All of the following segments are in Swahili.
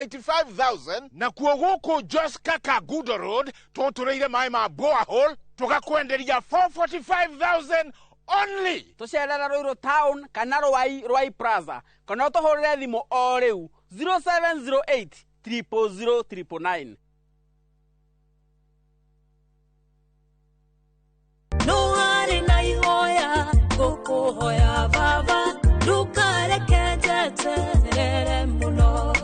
85,000 na kuogoko Jos Kaka Gudo Road tutureire mai ma borehole tukakwenderia 445,000 only. Tucerera Ruiru Town kana Rwai Plaza kana tuhurire thimu o riu 0708 000 999. No hari na ihoya gukuhoya baba ndukareke njeterere muno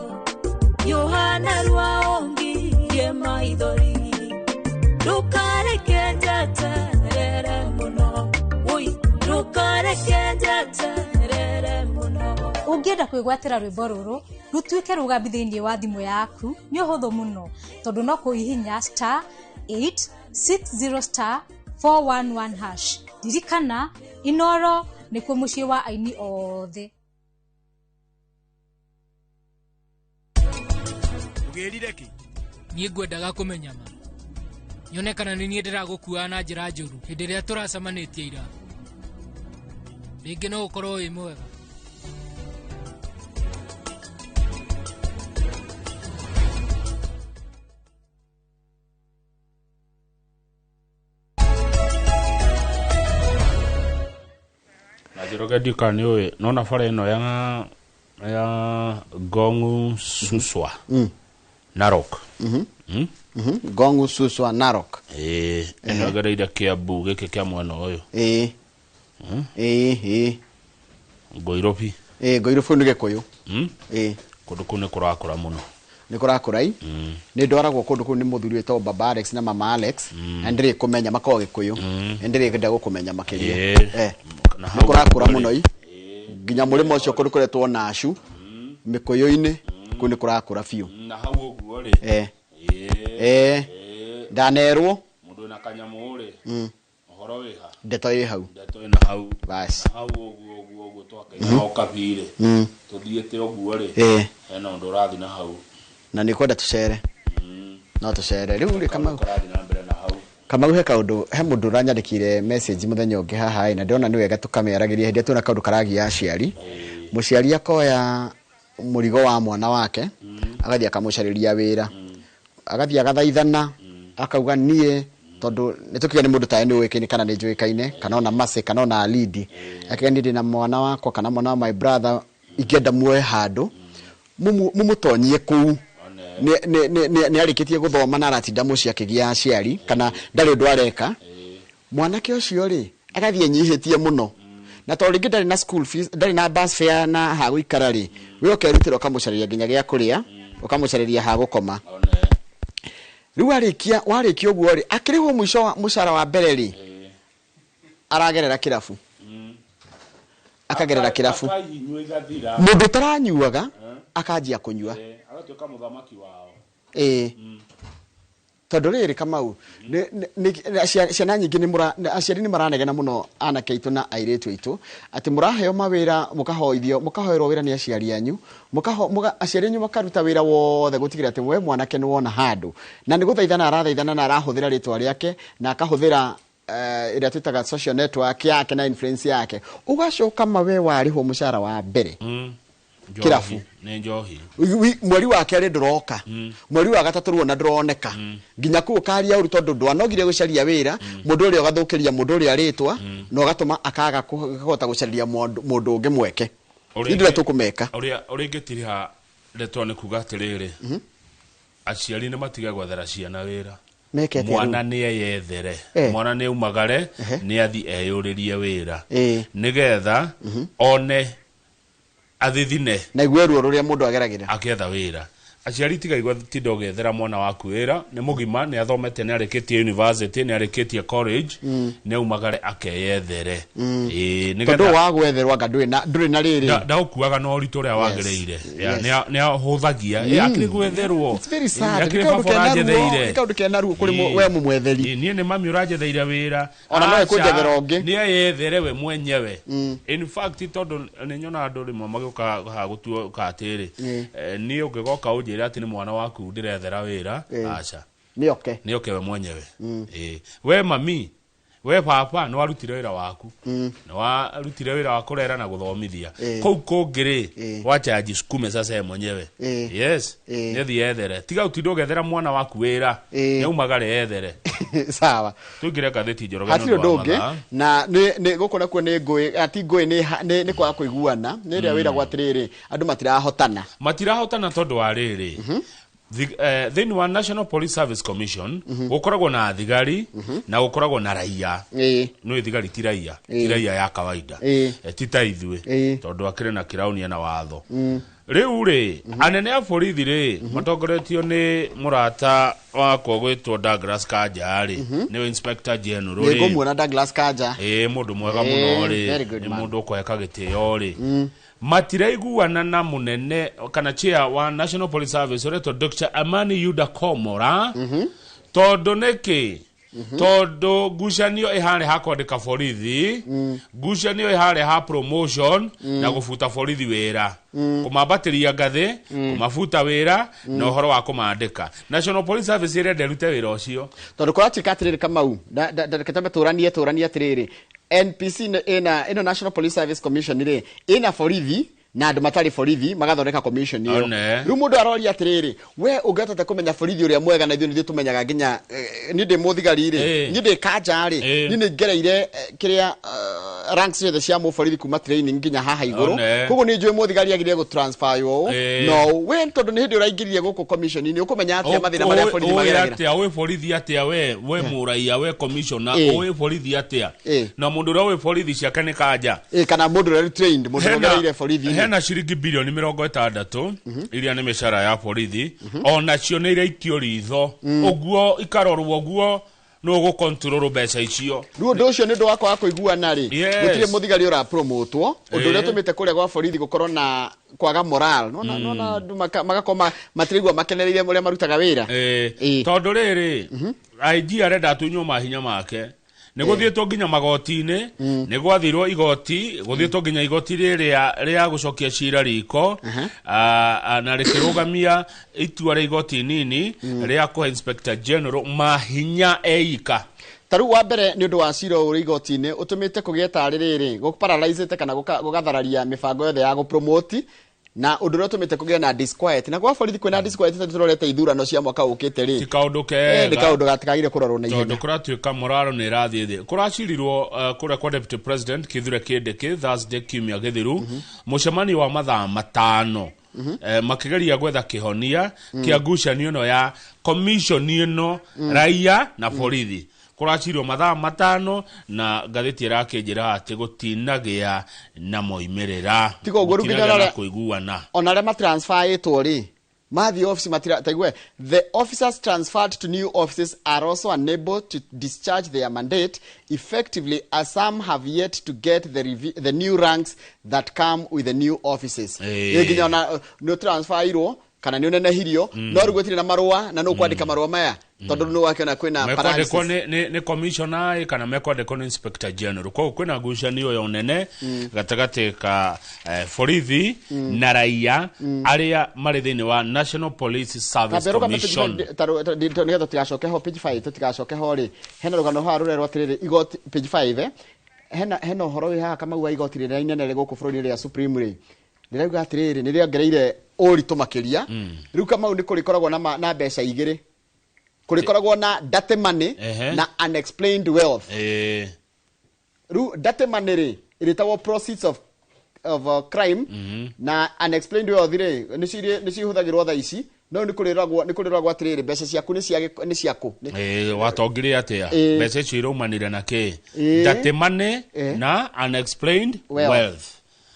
Yohana Rwaongi ye maithori ndukareke njeterere muno ndukareke njeterere muno. Ungienda kwigwatira rwimbo ruru rutuike rugambi thiini wa thimu yaku ni uhuthu muno tondu no kuihinya *860 411#. Dirikana Inoro nikuo mucii wa aini othe. Ugerire ki? Nie ngwendaga kumenya ma. Nyone kana ni nie ndiragukua na njira njuru hindi ria turacemanitie ira. Ringi no ukorwo wi mwega. Najiroga dikani oe nona fare no ya Gongu Suswa Narok Gongu Suswa Narok eno gareida Kiambu geke kya mwana oyo Goiropi Goiropi nige koyo kundu kune kurakura muno ni kurakura ni ndwaragwo kundu kune muthuri wetwo Baba Alex na Mama Alex ndire kumenya makoge koyo ndire ngenda gukumenya makiria na kurakura muno ginya murimo ucio kundu kuretwo nashu mikoyo-ini kune kurakura fiu na hau oguo ri ndanerwo mundu na kanyamu uri uhoro wiha ndeto yi hau na hau bas hau oguo twakaina okabire tuthiete oguo ri ena undu urathi na hau na ni kwenda tucere no tucere riu ri kama urathi na mbere na hau kama uhe kaundu he mundu uranyandikire message muthenya ungi haha na ndona ni wega tukameragiria hindi tuna kaundu karagia aciari muciari akoya murigo wa mwana wake agathia akamucariria wira agathia agathaithana akauga nie tondu nitukiga ni mundu tae ni wikini kana ni njuikaine kana ona mase kana ona lead akeni ndi na mwana wakwa kana mwana wa my brother ingenda muoe handu mumutonyie kuu ni arikitie guthoma na aratinda muci akigia aciari kana ndari undu areka mwanake ucio ri agathie nyihitie muno na to ringi ndari na school fees ndari na bus fare na ha guikara ri we ukerutira ukamucariria nginya gia kuria ukamucariria ha gukoma riu warikia uguo ri akirihwo mwisho wa mucara wa mbere ri aragerera kirafu akagerera kirafu mundu taranyuaga akajia kunyua agatuika muthamaki wao tondu riri Kamau ciana nyingi ni aciari ni maranegena muno anake itu na airetu itu ati muraheo mawira mukahoithio mukahoerwo wira ni aciari anyu aciari anyu makaruta wira wothe gutigira ati we mwanake ni wona handu na ni guthaithana arathaithana na arahuthira ritwa riake na akahuthira ira twitaga social network yake na influence yake ugacoka mawe warihwo mucara wa mbere kirafu ne njohi mweri wa kere ndroka mweri wa gatatu ruona ndroneka nginya ku karia uru tondu ndwanogire gucaria wira mundu uri ugathukiria mundu uri aritwa no gatuma akaga kuhota gucaria mundu ungi mweke ndire tukumeka uri ngitiriha retwa ni kuga atiriri aciari ni matiga gwathera ciana wira mwana ni yethere mwana ni umagare ni athi eyuririe wira nigetha one athithine na igweru ruria mundu ageragira aketha wira aciari tigaigwa tindo gethera mwana waku wira ni mugima ni athomete ni arikitie university ni arikitie college ni umagare akeyethere nigetha tondu wa gwetherwa nduri na riri ndaukuaga no ritu ria wagereire ni ahuthagia akiri gwetherwo akiri baborajetheire kaundu kena ruo kuri we mumwetheri ni mami urajetheire wira ona no ikujethera ungi ni yethere we mwenyewe in fact tondu ni nyona andu rimwe magioka ha gutuo katiri ni ungigoka ujira ati ni mwana waku ndirethera wira acha ni okay we mwenyewe we mami we papa no warutire wira waku no warutire wira wa kurera na guthomithia kou kungiri wacha ajisukume sasa mwenyewe yes nethi ethere tiga utindo gethera mwana waku wira neumagare ethere sawa tugire gatheti Njoroge atiro ndonge na ne gukona ko ne ngui ati ngui ne kwa kuiguana ne ria wira gwatiriri andu matirahotana tondu wa riri then one National Police Service Commission gukoragwo na thigari na gukoragwo na raia no thigari tiraia ya kawaida tita ithwe tondu akire na kirauni na watho riu ri anene a borithi ri matongoretio ni murata wa kwogwitwo Douglas Kanja ri ni Inspector General ri ngomwona Douglas Kanja mundu mwega muno ri ni mundu kweka gitio ri matiraiguana na munene kana chair wa National Police Service reto Dr. Amani Yuda Komora tondu niki tondu gucanio ihare ha kwandika borithi gucanio ihare ha promotion na gufuta borithi wira kumambatiria ngathi kumafuta wira na uhoro wa kumandika National Police Service ire nderute wira ucio tondu kwa chikatiriri Kamau ndaketame turania atiriri NPC ino National Police Service Commission ire ina borithi na andu matari borithi magathondeka commission iyo riu mundu arori atiriri we ungetete kumenya borithi uria mwega na ithuĩ nĩ tumenyaga nginya ni ndi muthigari ri ni ndi Kanja ri ni ngereire kiria ranks ciothe cia borithi kuma training nginya haha iguru koguo ni njui muthigari agirie gu transfer yo no we tondu ni hindi uraingiririe guku commission ni ukumenya atia mathina maria borithi mageragira atia we borithi atia we muraia we commissioner we borithi atia na mundu ura we borithi ciake ni Kanja kana mundu ura trained mundu ugereire borithi hena ciringi bilioni 60 iria ni mishara ya borithi ona cio ni iraikio ritho uguo ikarorwo uguo no go control mbeca icio riu ndu ucio ni ndu wako wa kuiguana ri gutire muthigari ura promotwo undu uria tumite kuria gwa borithi gukorwo na kwaga moral no magakoma matirigwa makenereire muria marutaga wira tondu riri IG arenda tunyo mahinya make negothietwo nginya magoti-ini negwathirwo igoti gothietwo nginya igoti ria gucokia cira riko na rikirugamia itua ria igoti nini ria ku Inspector General mahinya eika taru wa mbere ni undu wa cira uri igoti-ini utumite kugieta ririri gukuparalyze kana gugathararia mibango yothe ya gupromote na undu ria tumite kugia na disquiet na kwa borithi kwina disquiet turorete ithurano cia mwaka ukite ri tikaundu kega tikaundu gatikagire kurorwo na ihenya tondu kuratuika moraro ni rathie thi kuracirirwo kuria kwa Deputy President Kithure Kindiki Thursday kiumia githiru mucemani wa mathaa 5 makigeria gwetha kihonia kia ngucanio no ya commission ino raia na borithi kuracirwo mathaa 5 na ngatheti irakinjira ati gutinagia na moimerera tigo goru nginya kuiguana ona rema transfer itwo ri mathi office matira taigwe the officers transferred to new offices are also unable to discharge their mandate effectively as some have yet to get the new ranks that come with the new offices nginya ona no transfer iro kana ni onene hirio no rugwetire na marua na no kwandika marua maya tondu no wakiona kwina paralysis ni commissioner kana mekwandiko ni Inspector General kwa kwina ngucanio yo nene gatagati ka borithi na raia aria mari thini wa National Police Service Commission nigetha tigacoke ho page 5 tigacoke ho ri hena rugano ha rurerwo atiriri igoti page 5 hena horo wi ha kama wa igoti rira inene guku bururi ria Supreme ri ndirauga atiriri ni ria ngereire uritu makiria riu kama ni kurikoragwo na mbeca igiri kurikoragwo na dirty money na unexplained wealth riu dirty money ri iritawo proceeds of crime na unexplained wealth ri ni cihuthagirwo tha ici no ni kuriragwo atiriri mbeca ciaku ni ciaku watongire atia mbeca icio iraumanire na ki dirty money na unexplained wealth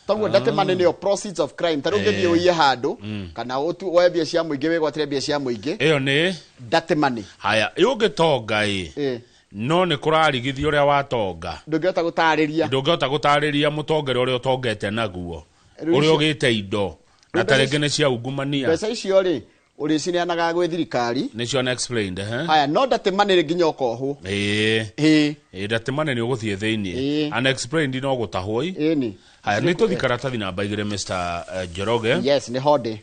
tongu dirty money ni proceeds of crime taru ngethi uiye handu kana we bia cia muingi we gwatire bia cia muingi iyo ni dirty money haya ugitonga no ni kurarigithio uria watonga ndungihota gutariria mutongere uria utongete naguo uria ugite indo na tarengene cia ungumania pesa icio ri uri cineanaga gwe thirikari nicio unexplained haya no dirty money nginya ukohu dirty money ni uguthie thiini unexplained no gutahwo ni haya ni tuthi karatathi namba igire Mr. Njoroge yes ni hode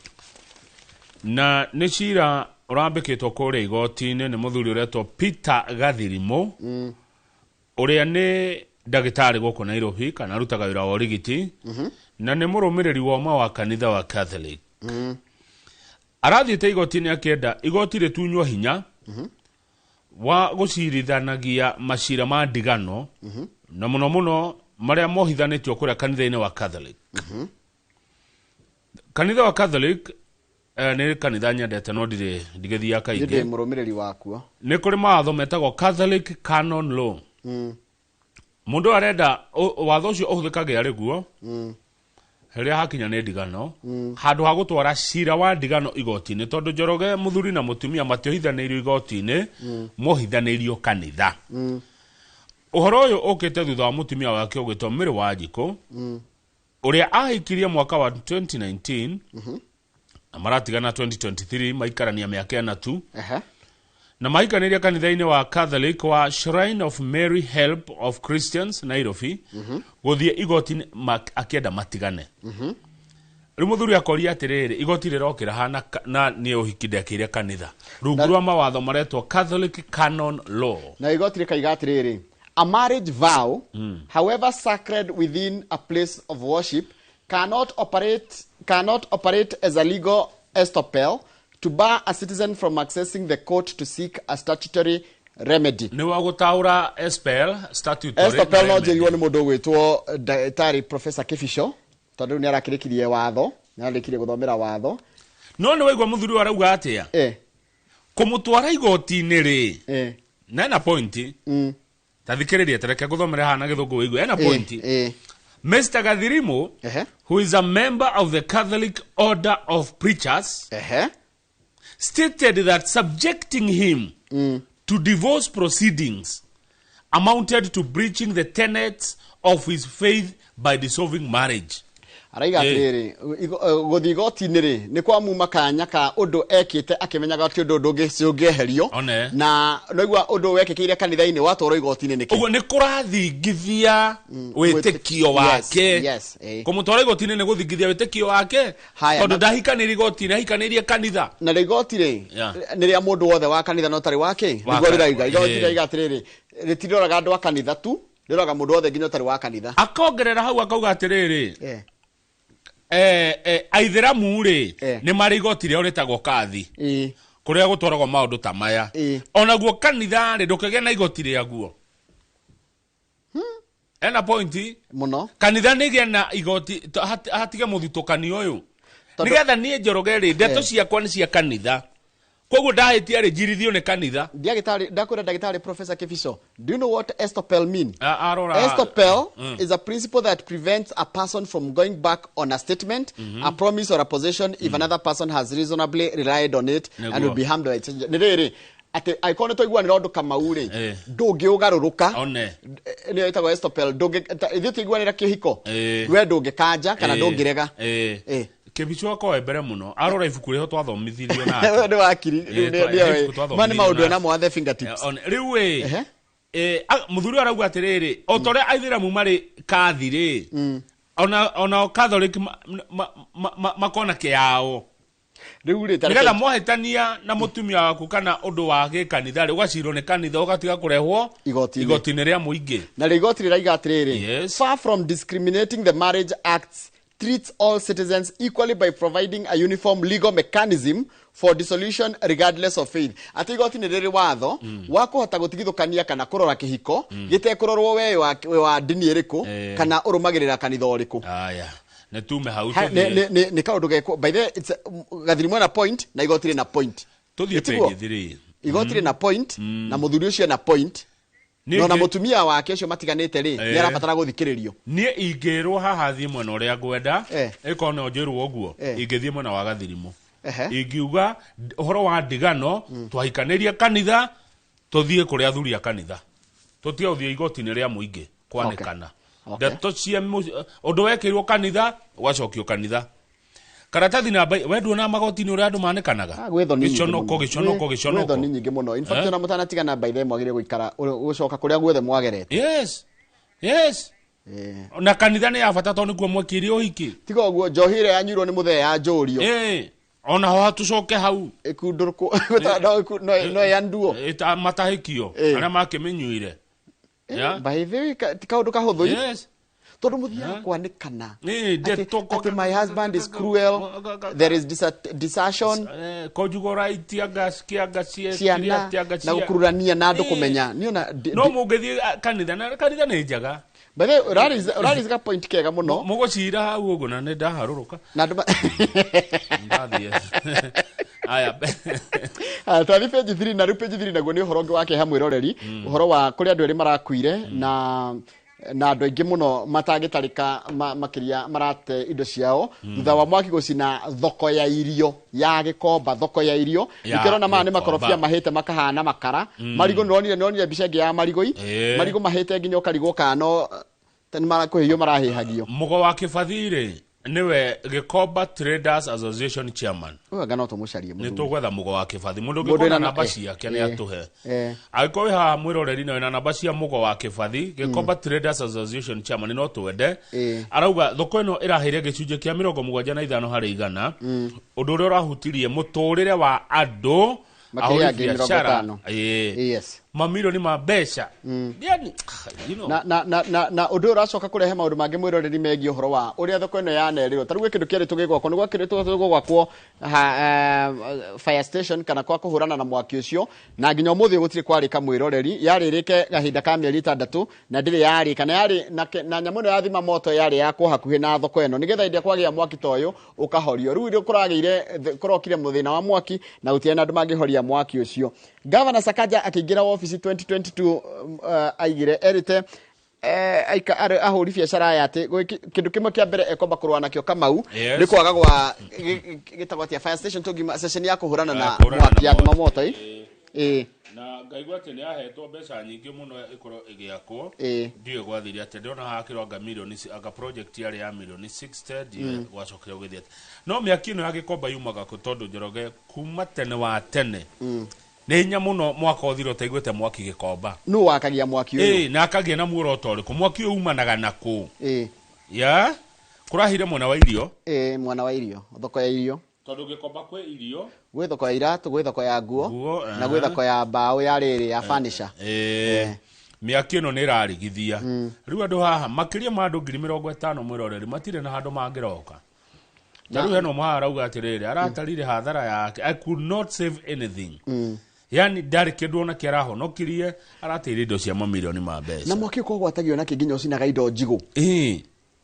na ni cira urambikitwo kuria igoti-ini ni muthuri uretwo Peter Gathirimo uria ni ndagitari goko Nairobi kana rutaga wira wa rigiti na ni murumiriri wa ma wa kanitha wa Catholic arathiite igoti-ini akienda igoti ritunywo hinya wa gucirithanagia macira ma ndigano na muno muno maria mohithanitio kuria kanitha-ini wa Catholic kanitha wa Catholic ni kanitha nyendete no ndigithia kaingi ndi murumiriri wakuo ni kuri mawatho metagwo Catholic Canon Law mundu arenda watho ucio uhuthikage ari guo heria hakinya ni ndigano handu ha gutwara cira wa ndigano igoti-ini tondu Njoroge muthuri na mutumia matiohithanirio igoti-ini mohithanirio kanitha uhoro uyu ukite thutha wa mutumia wake ugitwo Mary Wanjiku uria ahikirie mwaka wa 2019 amaratigana 2023 maikarania miaka na tu na maikaniria kanitha-ini wa Catholic wa Shrine of Mary Help of Christians Nairobi guthie igoti-ini akienda matigane rimuthuri akoria atiriri igoti rirokira hana na ni uhikinde akiria kanitha rungu rwa mawatho maretwo Catholic Canon Law na igoti rikaiga atiriri a marriage vow however sacred within a place of worship cannot operate as a legal estoppel to bar a citizen from accessing the court to seek a statutory remedy. Ni wa gutaura statutory estoppel no jeriwo ni mundu gwitwo Daktari Professor Kifisho tondu ni arakirikirie watho ni arikirie guthomera watho no ni waigwa muthuri warauga atia kumutwara igoti-ini ri na point tathikiriria tereke guthomera hana githungu wigwe na point Mr. Gathirimo who is a member of the Catholic Order of Preachers stated that subjecting him to divorce proceedings amounted to breaching the tenets of his faith by dissolving marriage. Araiga atiriri guthi igoti-ini ri ni kwa muma kanya ka undu ekite akimenyaga ati undu ndungicungeherio na noigwa undu wekikire kanitha-ini watwaro igoti-ini niki ugo ni kurathingithia witikio wake kumutwara igoti-ini ni guthingithia witikio wake tondu ndahikaniri igoti-ini ahikanirie kanitha na igoti ri ni ria mundu wothe wa kanitha no tari wake niguo riraiga igoti riraiga atiriri ritiroraga andu a kanitha tu riraga mundu wothe nginya tari wa kanitha akongerera hau akauga atiriri aitheramu ri ni mari igoti ria uritagwo kathi kuria gutwaragwo maundu ta maya onaguo kanitha ri ndukagea na igoti ria guo ena point muno kanitha nigia na igoti hatige muthutukanio uyu nigetha nie Njoroge ri ndeto ciakwa ni cia kanitha koguo ndahitia ri njirithio ni kanitha ndakwira Daktari Professor Kifisho do you know what estoppel mean estoppel is a principle that prevents a person from going back on a statement a promise or a possession if another person has reasonably relied on it and will be harmed by it niriri ati aikone to igwa ni rondu kamauri ndungi ugaruruka ni yitagwo estoppel ndungi ithiti igwa ni kihiko we ndungi kanja kana ndungirega Kifisho ko ebere muno arora ibuku riho twathomithirio na ndi wakiri mani maundu na mwathe fingertips riu muthuri arauga atiriri otore aithiramu mari kathiri ona Catholic makona kiao riu ri nigetha mohitania na mutumia waku kana undu wa gikanitha ri ugacirwo ni kanitha ugatiga kurehwo igoti-ini ria muingi na igoti riraiga atiriri far from discriminating the Marriage Acts treats all citizens equally by providing a uniform legal mechanism for dissolution regardless of faith. Ati igoti ni riri watho wakuhota gutigithukania kana kurora kihiko gitekurorwo we wa dini iriku kana urumagirira kanitha uriku. Aya ne tume hau ni kaundu geko by the it's Gathirimo na point na igoti na point tuthie pegi thiri igoti na point na muthuri ucio na point no na mutumia wake ucio matiganite ri ni arabatara guthikiririo ni ingirwo haha thie mwena uria ngwenda ikone onjirwo oguo ingithie mwena wa Gathirimo ingiuga uhoro wa ndigano twahikaniria kanitha tuthie kuria athuri a kanitha tutia uthie igoti-ini ria muingi kwanikana ndeto cia undu wekirwo kanitha ugacokio kanitha karatathi na wendu na magoti-ini uria andu manikanaga giconoko gwetho ni nyingi muno in fact na mutana tigana by them mwagire guikara gucoka kuria guothe mwagerete yes na kanitha ni yabata tondu niguo mwekire uhiki tiga uguo njohire yanyirwo ni muthee ya njurio ona ho tucoke hau ikundurku no yanduo matahikio aria makimenyuire by the way kaundu kahuthu Yes. tondu muthia kwanikana ati my husband is cruel, there is desertion, conjugal right ciana na gukururania na andu kumenya niona no mungithie kanitha ni njaga but that is a point kega muno mugucira hau uguo na ndaharuruka na andu ndathie aya twathi page 3 na page 3 naguo ni uhoro wake hamwe roreri uhoro wa kuri andu eri marakuire na andu aingi muno matagitarika makiria marate indo ciao thutha wa mwaki gucina thoko ya irio ya Gikomba, thoko ya irio ikirona ma ni makorofia mahete makahana makara marigo nonire bica ngi ya marigoi marigo mahete nginya ukarigo kano tani marakuhio marahihagio mugo wa Kibathiri niwe Gikomba Traders Association chairman ngano to mucarie ni tugwetha mugo wa Kibathi mundu ngikona namba ciake ni atuhe agikowe ha mwiroreri na namba cia mugo wa Kibathi Gikomba Traders Association chairman no twende arauga thoko ino iraheire gicunje kia 75 harĩ 100 undu uria urahutirie muturire wa andu makiria biashara yes mamilioni ma mbeca yani na undu uracoka kurehe maundu mangi mwiroreri megie uhoro wa uria thoko ino yanerirwo tarugwe kindu kiari tugigwako nigwa kiritwo tugigwakwo fire station kana kwa kuhurana na mwaki ucio na nginya umuthi gutiri kwarika mwiroreri yaririke gahinda ka mieri 6 na ndiri yarika na yari na nyamu no yathima moto yari yakwo hakuhi na thoko ino nigetha inde kwagia mwaki toyo ukahorio riu iri kuragire kurokire muthina wa mwaki na gutiena andu mangihoria mwaki ucio Governor Sakaja akiingira office 2022 aigire erite aika ahuri biashara yate kindu kimwe kia mbere ekomba kurwa nakio Kamau ni kwaga gwa gitagwatia fire station tugima session ya kuhurana na mwaki ya mamoto na ngaigua ati ni ahetwo mbeca nyingi muno ikoro igiakwo ndiye gwathiria ati ndona hakirwa anga milioni anga project yari ya milioni 60 ndiye gwacokire ugithia no miaki ino ya Gikomba yumaga ku tondu Njoroge kuma tene wa tene ni nya muno mwaka uthiro taiguite mwaki Gikomba nu wakagia mwaki uyu na akagia na muoroto uriku mwaki uyu umanaga naku ya kurahire mwana wa irio mwana wa irio thoko ya irio tondu Gikomba kwe irio gwe thoko ya iratu gwe thoko ya nguo na gwe thoko ya mbao ya riri ya furniture miaki ino ni irarigithia riu andu haha makiria ma andu 50,000 mwiroreri matire na handu mangiroka na riu heno maharauga atiriri aratarire hathara yake I could not save anything yani ndari kindu ona kiarahonokirie aratire indo cia mamilioni ma mbeca na mwaki ko gwatagio na kinginya ucinaga indo njigu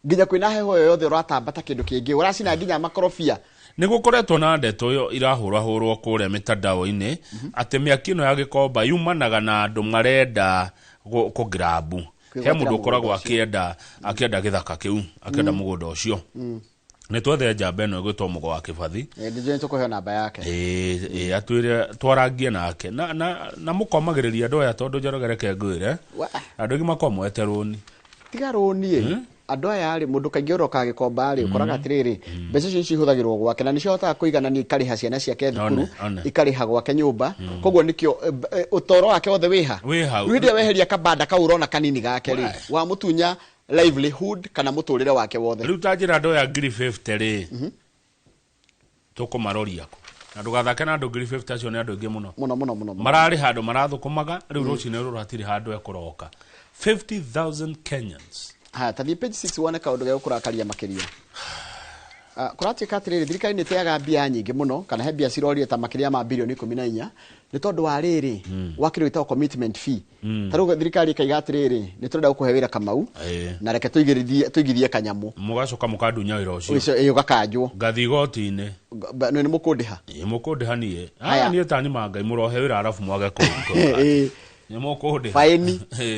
nginya kwina heho yothe uratambata kindu kingi uracina nginya makorofia nigukoretwo na ndeto yo irahurahurwo kuria mitandao-ini ati miaki ino ya Gikomba yumanaga na andu marenda kugrabu he mundu ukoragwo akienda githaka kiu akienda mugunda ucio ni twethe njamba ino igwitwo mugo wa Kibathi ndije tukuhe namba yake atwire twarangie nake na mukomagiriria andu aya tondu Njoroge reke ngwire andu ingi makomwete runi tiga runi andu aya ari mundu kaingi uroka Gikomba ari ukoraga atiriri mbeca icio cihũthagĩrwo gwake na nicio hotaga kuiganania ikariha ciana ciake thukuru ikariha gwake nyumba koguo nikio utoro wake othe wiha winde weheria kabanda ka urona kanini gake ri wa mutunya livelihood kana muturire wake wothe riu tanjira andu ya 50 ri tukumaroria ko na ndugathake na andu 50 acio ni andu ingi muno marari handu marathukumaga riu rucine ruratiri handu ekuroka 50,000 Kenyans tathi page 6 wone kaundu ga kurakaria makiria kuratuika atiriri thirikari ni teaga mbia nyingi muno kana he mbia cirorie ta makiria ma bilioni 14 ni tondu wa riri wakiro itaho commitment fee taruga thirikari kaiga atiriri ni turenda gukuhe wira Kamau na reke tuigithie kanyamu mugacoka mukadunya wira ucio iyo gakanjwo ngathi gotine ni mukundiha mukundiha nie aya ni tani mangai murohe wira arafu mwage ko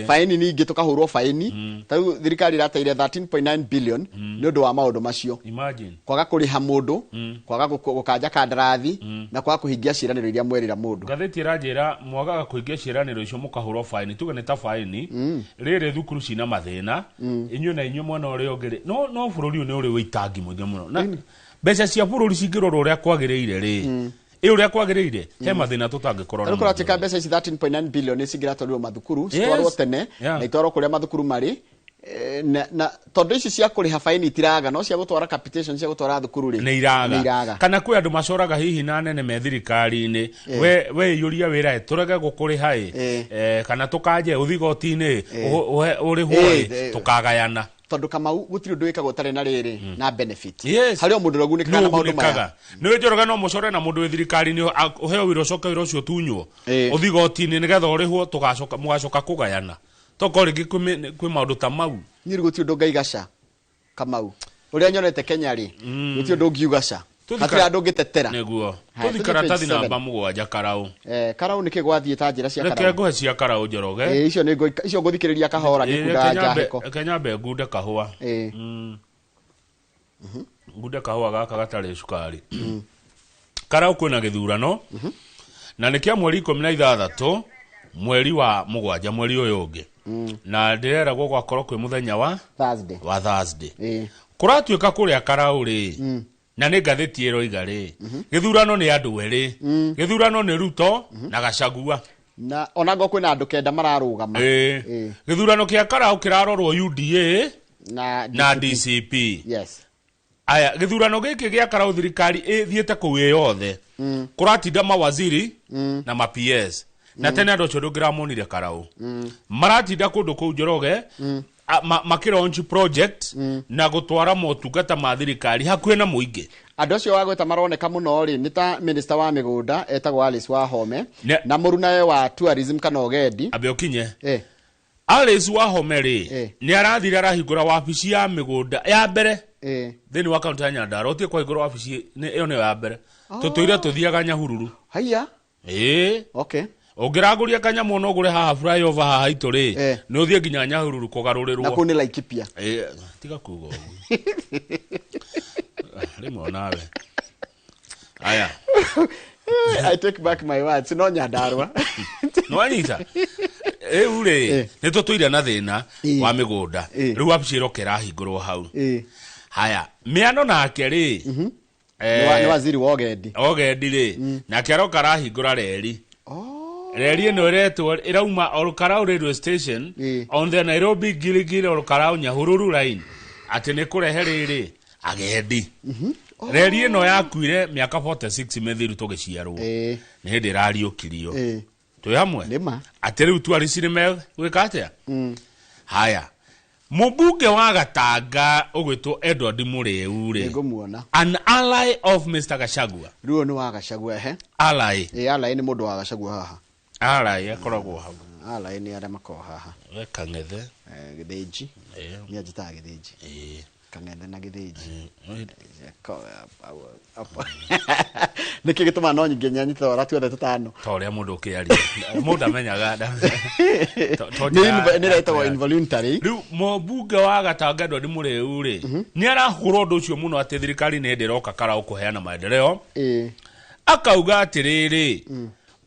faini ni ngituka hurwo faini tau thirikari rataire 13.9 billion ni undu wa maundu macio imagine kwaga kuriha mundu kwaga gukanja kandarathi na kwaga kuhingia ciraniro iria mwerira mundu gatheti ranjira mwagaga kuhingia ciraniro icio mukahurwo faini tuge ni ta faini riri thukuru cina mathina inyu na inyu mwana uri ongeri no bururi ni uri witangi mwingi muno na mbeca cia bururi cingirorwo uria kwagiriire ri uria kwagiriire he mathina tutangikorwo na kuratika mbeca ici 13.9 billion cigira tolio mathukuru citwarwo tene na itwarwo kuria mathukuru mari na tondu ici cia kuriha faini itiraga no cia gutwara capitation cia gutwara thukuru ri ni iraga kana kwi andu macoraga hihi na nene me thirikari-ini we yuria wira turege gukuriha kana tukaje uthigoti-ini uri hoi tukagayana tondu Kamau gutiri undu wikagwo tare na riri na benefit hari o mundu ragunikaga na maundu maya ni njoroga no mucore na mundu wi thirikari-ini uheo wira ucoke wira ucio tunywo uthigoti-ini nigetha urihwo tugacoka mugacoka kugayana toko rigi kwi maundu ta mau ni gutiri undu ngaigaca Kamau uria nyonete Kenya ri gutiri undu ngiugaca hatiri andu ngitetera niguo tuthikara tathi namba 7 Karau Karau niki gwathie ta njira cia Karau reke nguhe cia Karau njoroge icio ni icio nguthikiriria kahora ngikunda njaheko Kenya be ngunde kahua ngunde kahua gaka gatari cukari Karau kwina githurano na nikia mweri 16 mweri wa 7 mweri uyu ungi na ndirera gwakorwo kwi muthenya wa Thursday kuratuika kuria Karau ri na ni ngatheti iroiga ri githurano ni andu eri githurano ni Ruto na Gachagua na onago kwina andu kenda mararugama githurano kia Karau kirarorwo UDA na DCP yes aya githurano giki gia Karau thirikari thiete ku yothe kuratinda mawaziri na ma PS na tena ndo chodo gramonire Karau maratinda kundu ku Njoroge makironchi project na gutwara motungata ma thirikari hakuhe na muingi andu acio wagweta maroneka muno ri ni ta minister wa migunda etagwo Alice Wahome na murunae wa tourism kana ogendi abe okinye Alice Wahome ri ni arathira rahingura wabici ya migunda ya mbere thini wa kaunti ya Nyandarua utie kwa iguru wabici ni iyo ni ya mbere tutuire tuthiaga Nyahururu haya okay ongiraguria kanyamu no gure haha flyover haha ituri ni uthie nginya Nyahururu kugarurirwo na kuni Laikipia tiga kugo rimwe nawe aya I take back my words no Nyandarua no anita ure ni tutuire na thina wa migunda riu apiciro kirahingurwo hau haya miano nake ri ni waziri wa ogendi ri nake aroka rahingura reri reri no retwo irauma Olkarau railway station on the Nairobi Gilgil Olkarau Nyahururu line ati ni kurehe riri agendi reri no yakuire miaka 46 methiru tugiciarwo ni hindi rariukirio twi hamwe ati riu twari cinema gwika atia haya mubunge wa Gatanga ugwitwo Edward Muriu ri an ally of Mr. Gachagua riu ni wa Gachagua ally ally ni mundu wa Gachagua haha ally akoragwo hau ally ni aria makoo haha we Kang'ethe Githĩnji ni ajita Githĩnji Kang'ethe na Githĩnji niki gituma no nyingi nyanyita ora tuothe tutano ta uria mundu ukiaria mundu amenyaga ni retagwo involuntary riu mubunge wa Gatanga Edward Muriu ri ni arahurwo undu ucio muno ati thirikari ni ndiroka Karau kuheana maendeleo akauga atiriri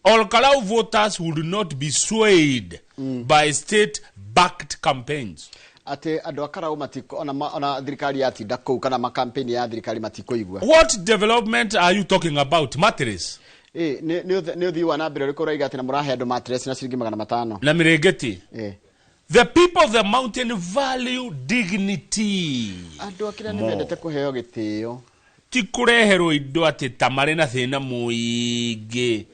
Olkarau voters would not be swayed by state-backed campaigns. Ate andu Karau matiko ona thirikari yatinda kuu kana ma campaign ya thirikari matiko igwa. What development are you talking about? Mattress? Ni uthi wa na mbere riko raiga ati na murahe andu mattress na ciringi 500. Na mirengeti? The people of the mountain value dignity. Andu akira ni mendete kuheo gitio. Ti kureherwo indo ati tamare na thina muingi.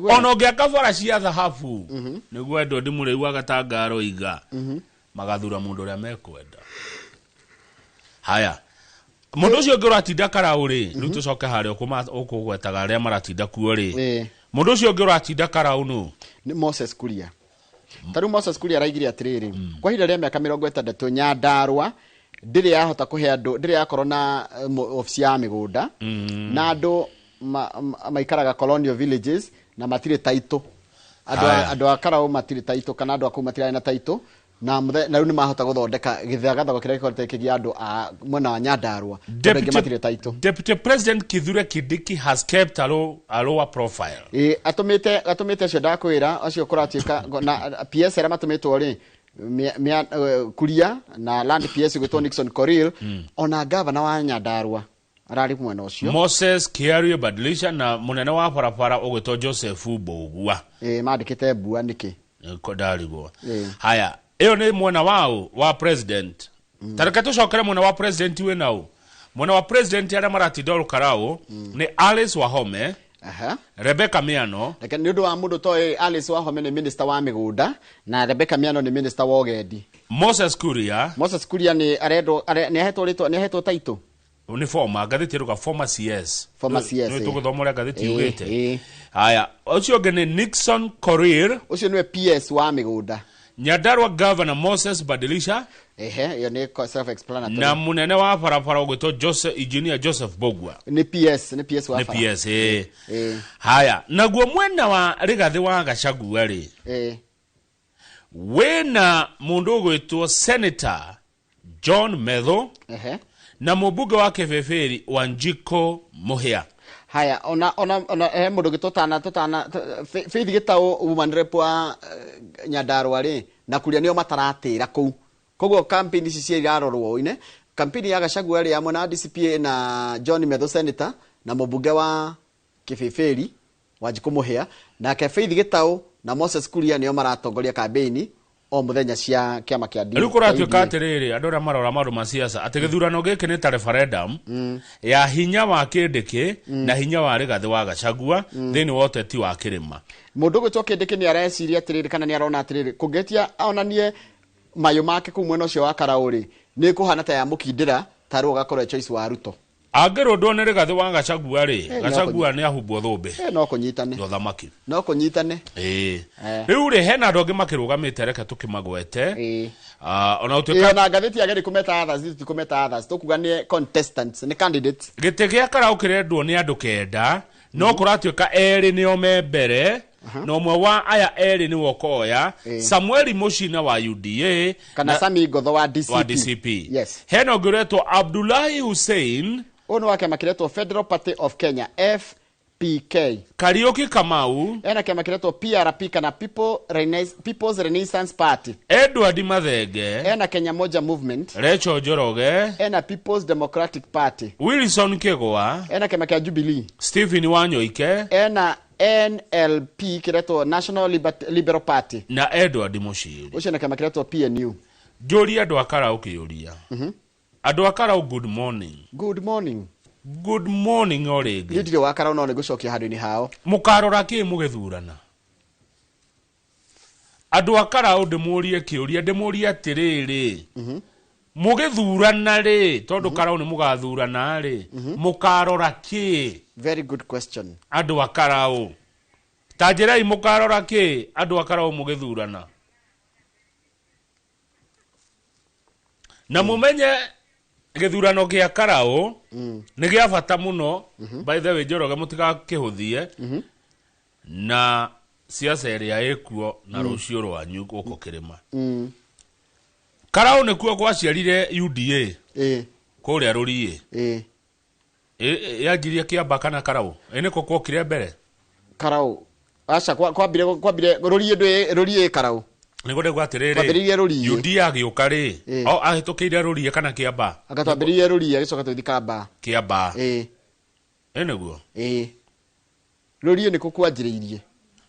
Ono ngiaka bara cia thahabu niguo Edward Muriu Gatanga aroiga magathura mundu uria mekwenda haya mundu ucio ngi uratinda Karau ri riu tucoke haria ukugwetaga aria maratinda kuo ri mundu ucio ngi uratinda Karau nu ni Moses Kuria taru Moses Kuria araigire atiriri kwa hinda ria miaka 60 Nyandarua ndiri yahota kuhe andu ndiri yakorwo na ofisi ya migunda na andu maikaraga colonial villages na matire taito andu Karau matire taito kana andu aku matire na taito na riu ni mahota guthondeka githagathago kiria gikorete kigia andu a mwena wa Nyandarua ngi matire taito. Deputy President Kithure Kindiki has kept a lower profile. Atumite cio ndakwira acio kuratuika na PS era matumitwo ri Kuria na land PS gwitwo Nixon Koril ona governor wa Nyandarua arari mwena ucio Moses Kiario Badilisha na munene wa barabara ugwitwo Joseph Bogua mandikite bua niki kodarigo haya Iyo ni mwena wao wa president. Tareka tucokere mwena wa president we nao. Mwena wa president ya Maratidol Karau ni Alice Wahome. Rebecca Miano. Lakini ndio wa mundu to Alice Wahome ni minister wa migunda na Rebecca Miano ni minister wa ugendi. Moses Kuria ni ni aheto taito. Ni former gatheti ruga former CS. Former CS. Ni tuguthomora gatheti ugete. Haya, ucio ngene Nixon Korir. Ucio ni PS wa migunda. Nyandarua Governor Moses Badilisha. Yo ni self explanatory. Na munene wa parapara ugito Engineer Joseph Bogwa. Ni PS wa ni PS. Haya, naguo mwena wa Rigathi wa Gachagua ri. Wena mundu gwitwo Senator John Medho. Na mubuge wa Kebeferi Wanjiko Muhia. Haya, ona mundu gitotana Faith Gitau woman rep wa Nyandarua ri na kuria nio mataratira ku. Koguo campaign ici cia irarorwo ine. Campaign ya Gachagua ri amwe na DCP na John Medho Senator na mubuge wa Kebeferi Wanjiko Muhia na Faith Gitau na Moses Kuria nio maratongoria campaign o muthenya cia kiama kia DCP. Riku ratuika atiriri andora marora maru ma siasa ati githurano giki ni ta referendum ya hinya wa Kindiki na hinya wa Rigathi wa Gachagua thini wa uteti wa Kirima. Mundu gwitwo Kindiki ni areciria atiriri kana ni arona atiriri kugetia onanie mayo make ku mwena ucio wa Karauri ni kuhana ta ya mukindira taru gakorwo choice wa Ruto. Angero ndone Rigathi wa Gachagua ri Gachagua ni ahubwo thumbe no kunyitane yo thamaki no kunyitane riu ri hena ndonge makirugamite reke tukimagwete ona utuika na gatheti ya gari kumeta others tukumeta others tukuga ni contestants ni candidates gite gia Karau kirendwo ni andu kenda no kuratuika eri ni omembere no mwe wa aya eri ni wokoya Samuel Mushina wa UDA kana Sami Godho wa DCP yes hena nguretwo Abdullahi Hussein ono wake makiretwo Federal Party of Kenya FPK. Kariuki Kamau ena kama kiretwo PRP kana People's Renaissance Party. Edward Mathenge ena Kenya Moja Movement. Rachel Njoroge ena People's Democratic Party. Wilson Kegwa ena kama kia Jubilee. Stephen Wanyoike ena NLP kiretwo National Liberal Party na Edward Mushiri. Ucio na kama kiretwo PNU. Jori andu akara ukiuria andu akara good morning. Good morning. Good morning orege. Ndire wakara no negucokia handu-ini hao. Mukarora ki mugithurana. Andu akara ndimurie kiuria ndimurie atiriri. Mugithurana ri tondu Karau ni mugathurana ri. Mukarora ki? Very good question. Andu akara tajirai mukarora ki andu akara mugithurana. Na mumenye githurano gia Karau ni gia bata muno by the way Njoroge mutiga kihuthie na siasa area ekuo na rucio rwanyu guko Kirima. Karau ni kuo gwaciarire UDA kuria rurie yagiria kiamba kana Karau ene ko kwokire mbere Karau acha kwambire rurie Karau nigode gwatiriri UDA agiuka ri ahitukiire rurie kana kiamba agatwambiririe rurie agicoka tuthikamba kiamba eneguo rurie niko kwanjiriirie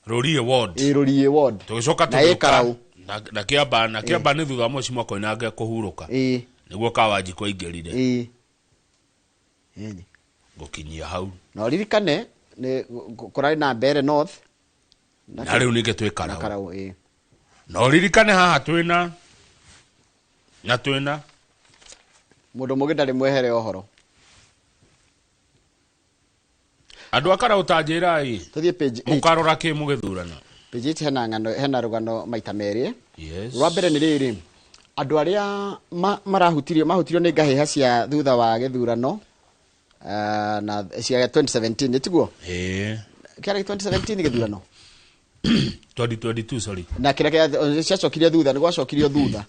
rurie ward rurie ward tugicoka Karau na kiamba ni thutha mweci mwako inange kuhuruka niguo kawanji kwa ingerire gukinyia hau no ririkane ni kurari na mbere north na riu ninge twi Karau no ririkane haha twina mundu mugi ndari mwehere ohoro andu akara utanjirai tuthie page mukarora ki mugithurana page hena ngano hena rugano maita meri rwa mbere ni riri andu aria mahutirio ni ngahiha cia thutha wa githurano na cia 2017 nitiguo kira 2017 githurano 2022 sorry na kira ciacokirie thutha ni gwacokirio thutha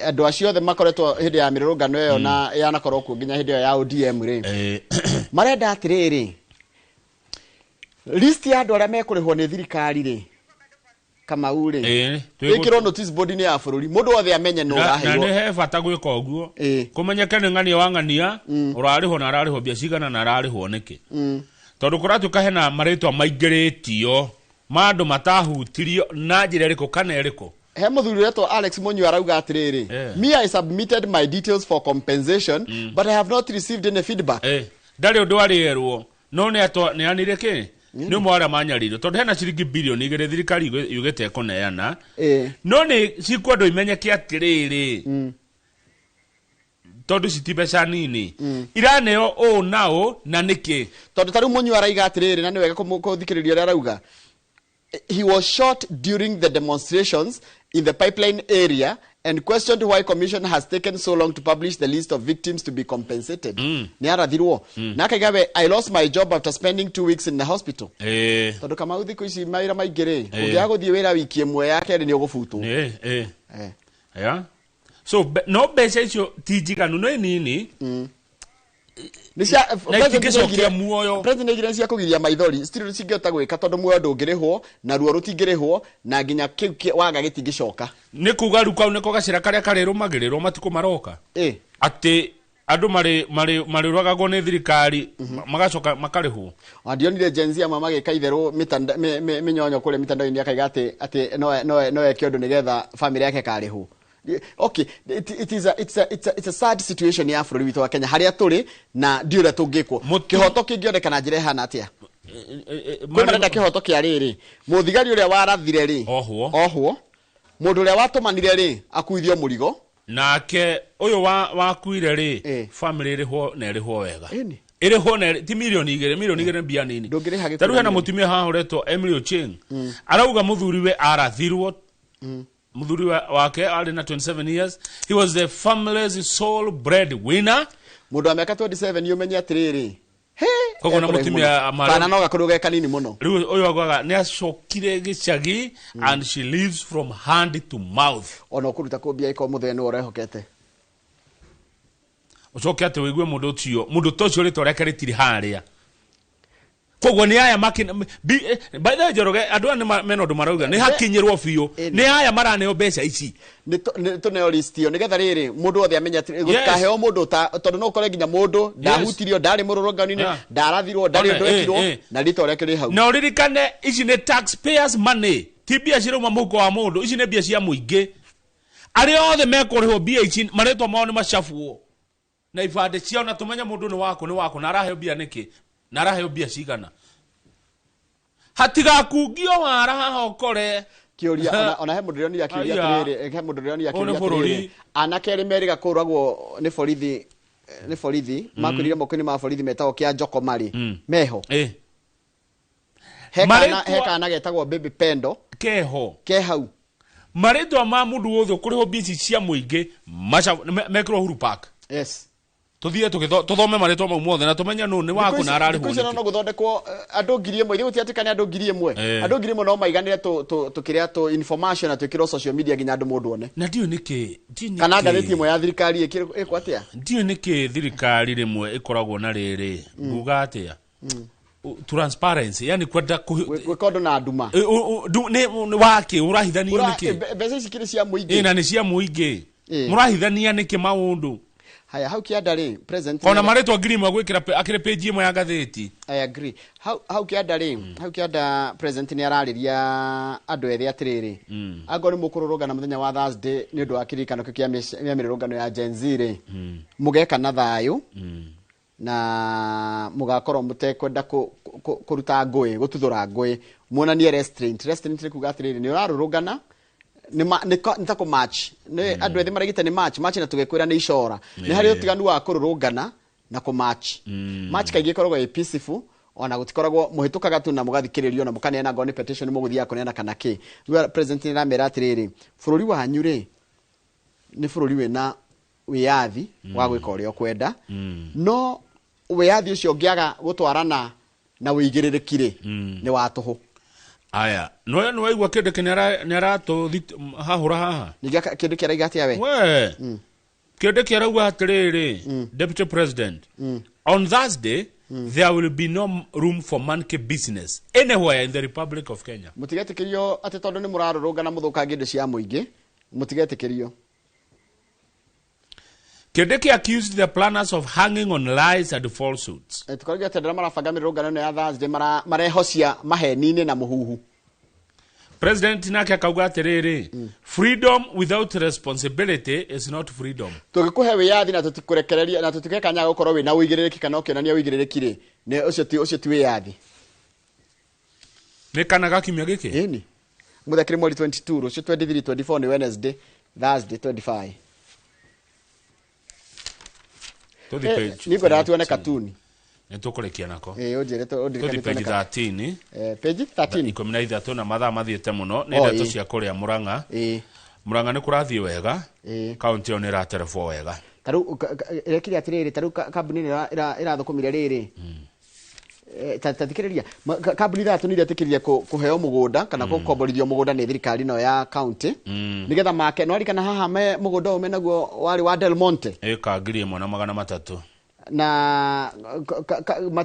andu acio othe makoretwo hindi ya mirurungano iyo na yanakorwo ku nginya hindi ya ODM ri marenda atiriri list ya andu aria mekurihwo ni thirikari ri Kamau ri ikiro notice board ni ya bururi mundu othe amenye no rahirwo na he bata gwika uguo kumenyeke ni ng'ania wa ng'ania urarihwo na ararihwo bia cigana na ararihwo niki tondu kuratuka hena maritwa maingiritio mandu matahutirio na njira iriku kana iriku he muthuri wetu Alex Monyu arauga atiriri me I submitted my details for compensation but I have not received any feedback ndari undu arierwo no ne anire ke no mwara manyariro tondu hena ciringi bilioni igere thirikari yugete kuneana no ni cikwendo imenyeke atiriri tondu citibeca nini iraneo o nao na niki tondu tariu Monyu araiga atiriri na ni wega kuthikiriria ria arauga he was shot during the demonstrations in the pipeline area and questioned why commission has taken so long to publish the list of victims to be compensated. Ni arathirwo. Na kaigawe I lost my job after spending 2 weeks in the hospital. Tondu kama uthi kuici maira maingire. Ungia guthie wira wiki imwe yake ni ugufutwo. Yeah. So no beca icio tijiganu no nini. President igire cia kugiria maithori still cingĩota gwĩka tondu muoyo ndũngĩrĩhwo na ruo rutingĩrĩhwo na nginya kiu waga gĩtingĩcoka nĩ kuga ruka nĩko gacĩra karĩa karĩrũmagĩrĩrwo matukũ maroka atĩ andũ marĩ rwagagwo nĩ thirikari magacoka makarĩhwo andionire Gen Z ama magĩka itherũ mĩnyonyo kũrĩa mitandao-inĩ akaiga atĩ no eke ũndũ nĩgetha family yake karĩhwo. Okay, it's a sad situation ya bũrũri witũ wa Kenya haria tũrĩ na ndiũrĩa tũngĩkwo kihoto kĩngĩonekana njĩra ihana atĩa kwĩmarenda kihoto kĩa rĩrĩ mũthigari ũrĩa warathire rĩ ohwo mũndũ ũrĩa watũmanire rĩ akuithio mũrigo nake ũyũ wakuire rĩ family ĩrĩhwo na ĩrĩhwo wega ĩrĩhwo na ti milioni 2 mbia nini tarĩu hena mũtumia haha ũretwo Emily Ochieng arauga mũthuriwe arathirwo muthuri wake ali na 27 years he was the family's sole breadwinner mundu wa miaka 27 yumenya atiriri kogo na mutumia amara kana no gakuruga kanini muno riu uyu agwaga ni acokire gicagi and she lives from hand to mouth ona kuruta kumbia iko mutheni urehokete ucoke ate wigue mundu tocio ri torekeretiri haria kogo ni aya makin by the joroge andu ani meno ndu marauga ni hakinyirwo biu ni aya maraneo mbeca ici ni tuneo listio nigetha riri mundu othe amenya gukaheo mundu tondu no kore nginya mundu ndahutirio ndari mururungani ndarathirwo ndari ndu ekirwo na rito reke ri hau na ririkane ici ni taxpayers money tibia ciruma muko wa mundu ici ni bia cia muingi ari othe mekorehwo bia ici maretwa mao ni macafuo na ibande ciao na tumenya mundu ni wako na araheo bia niki na araheo bia cigana hatiga kungio wara haha okore kiuria ona he mundu rionira kiuria atiriri he mundu rionira kiuria atiriri anake eri meriga kuragwo ni borithi makurire mokoni ma borithi metagwo kia Njoko Mari meho heka na getagwo Baby Pendo kehau maretwa ma mundu wothe kuriho bici cia muingi mekro Uhuru Park tuthie tuthome maretwa mau mothe na tumenya no ni wako na arari huko no guthondekwo andu ngiri imwe thiu tiatikane andu ngiri imwe andu ngiri imwe no maiganire tukiria tu information na tukiro social media ginya andu mundu one na ndio niki kana ngatheti imwe ya thirikari iko atia ndio niki thirikari rimwe ikoragwo na riri nguga atia transparency yani kwenda kwikondo na nduma ni wake urahithania niki mbeca ici cia muingi na ni cia muingi murahithania niki maundu haya how kiada ri present ona maretwa ngiri imwe gwikira akire page imwe ya gatheti I agree how kiada ri how kiada president ni arariria andu ethi atiriri ango ni mukururungana muthenya wa Thursday ni undu wa kirikano kia mirurungano ya Gen Z ri mugeka na thayu na mugakorwo mutekwenda kuruta ngui gututhura ngui muonanie restraint kuga atiriri ni urarurungana nitako match ni andu ethi maragite ni match na tugekwira ni icora ni hari utiganu wa kururungana na ku match kaigi koragwo e peaceful ona gutikoragwo muhitukaga tu na mugathikiririo na mukaneana ngoni petition muguthia kuneana kana ki president ni ramera atiriri bururi wanyu ri ni bururi wina wiyathi wa gwika uria kwenda no wiyathi ucio ngiaga gutwarana na wigiririki ri ni watuhu aya no waigwa kende kenera to hahura haha niga kende kera igatia we kende kera uga atiriri deputy president on Thursday there will be no room for monkey business anywhere in the Republic of Kenya mutigetekirio ati tondu ni murarurungana muthukangie ndu cia muingi mutigetekirio Kedeki accused the planners of hanging on lies and falsehoods. Tukariga tendera marabanga mirungano ya Thursday marehocia mahenine na muhuhu. President nake akauga atiriri freedom without responsibility is not freedom. Tugikuhe wiyathi na tutikurekereria na tutikekanya gukorwo wina uigirereki kana ukionania uigirereki ri ne ucio ti wiyathi. Ni kana gakimya giki? Eni. Muthekire mweri 22 rucio 23 24 ni Wednesday, Thursday 25. Tuthi page. Niko da tuone katuni. Nitukurekia nako. Ujire tuthi page 13. Page 13. 13 na mathaa mathiete muno ni ndeto cia kuria Murang'a. Murang'a ni kurathie wega. County yo ni raterefo wega. Taru rekiri atiriri taru kambuni ni irathukumire riri. Tathikiriria kambuni thatu ni iratikiriria kuheo mugunda kana kukomborithio mugunda ni thirikari no ya county nigetha make no arikana haha me mugunda ume naguo wari wa Del Monte ngiri 1,300 na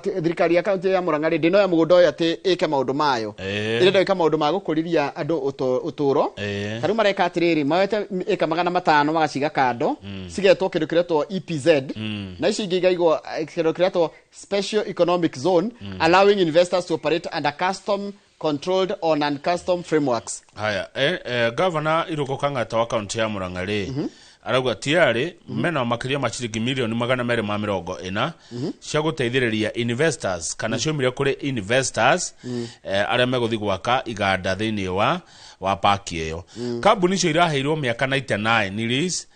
thirikari ya county ya Murang'a ndino ya mugunda uyu ati ike maundu mayo irenda ika maundu ma gukuriria andu uturo taru mareka atiriri mawete ika 500 magaciga kando sigetwo kindu kiretwo EPZ na ici ingi igaigwo kindu kiretwo Special Economic Zone allowing investors to operate under custom controlled or non-custom frameworks. Haya governor Irungu Kang'ata wa county ya Murang'a ri arauga tiari mena makiria machiringi milioni 240 cia guteithiriria investors kana ciumire kuri investors aria meguthi gwaka iganda thiini wa park iyo. Kambuni cio iraheirwo miaka 99 lease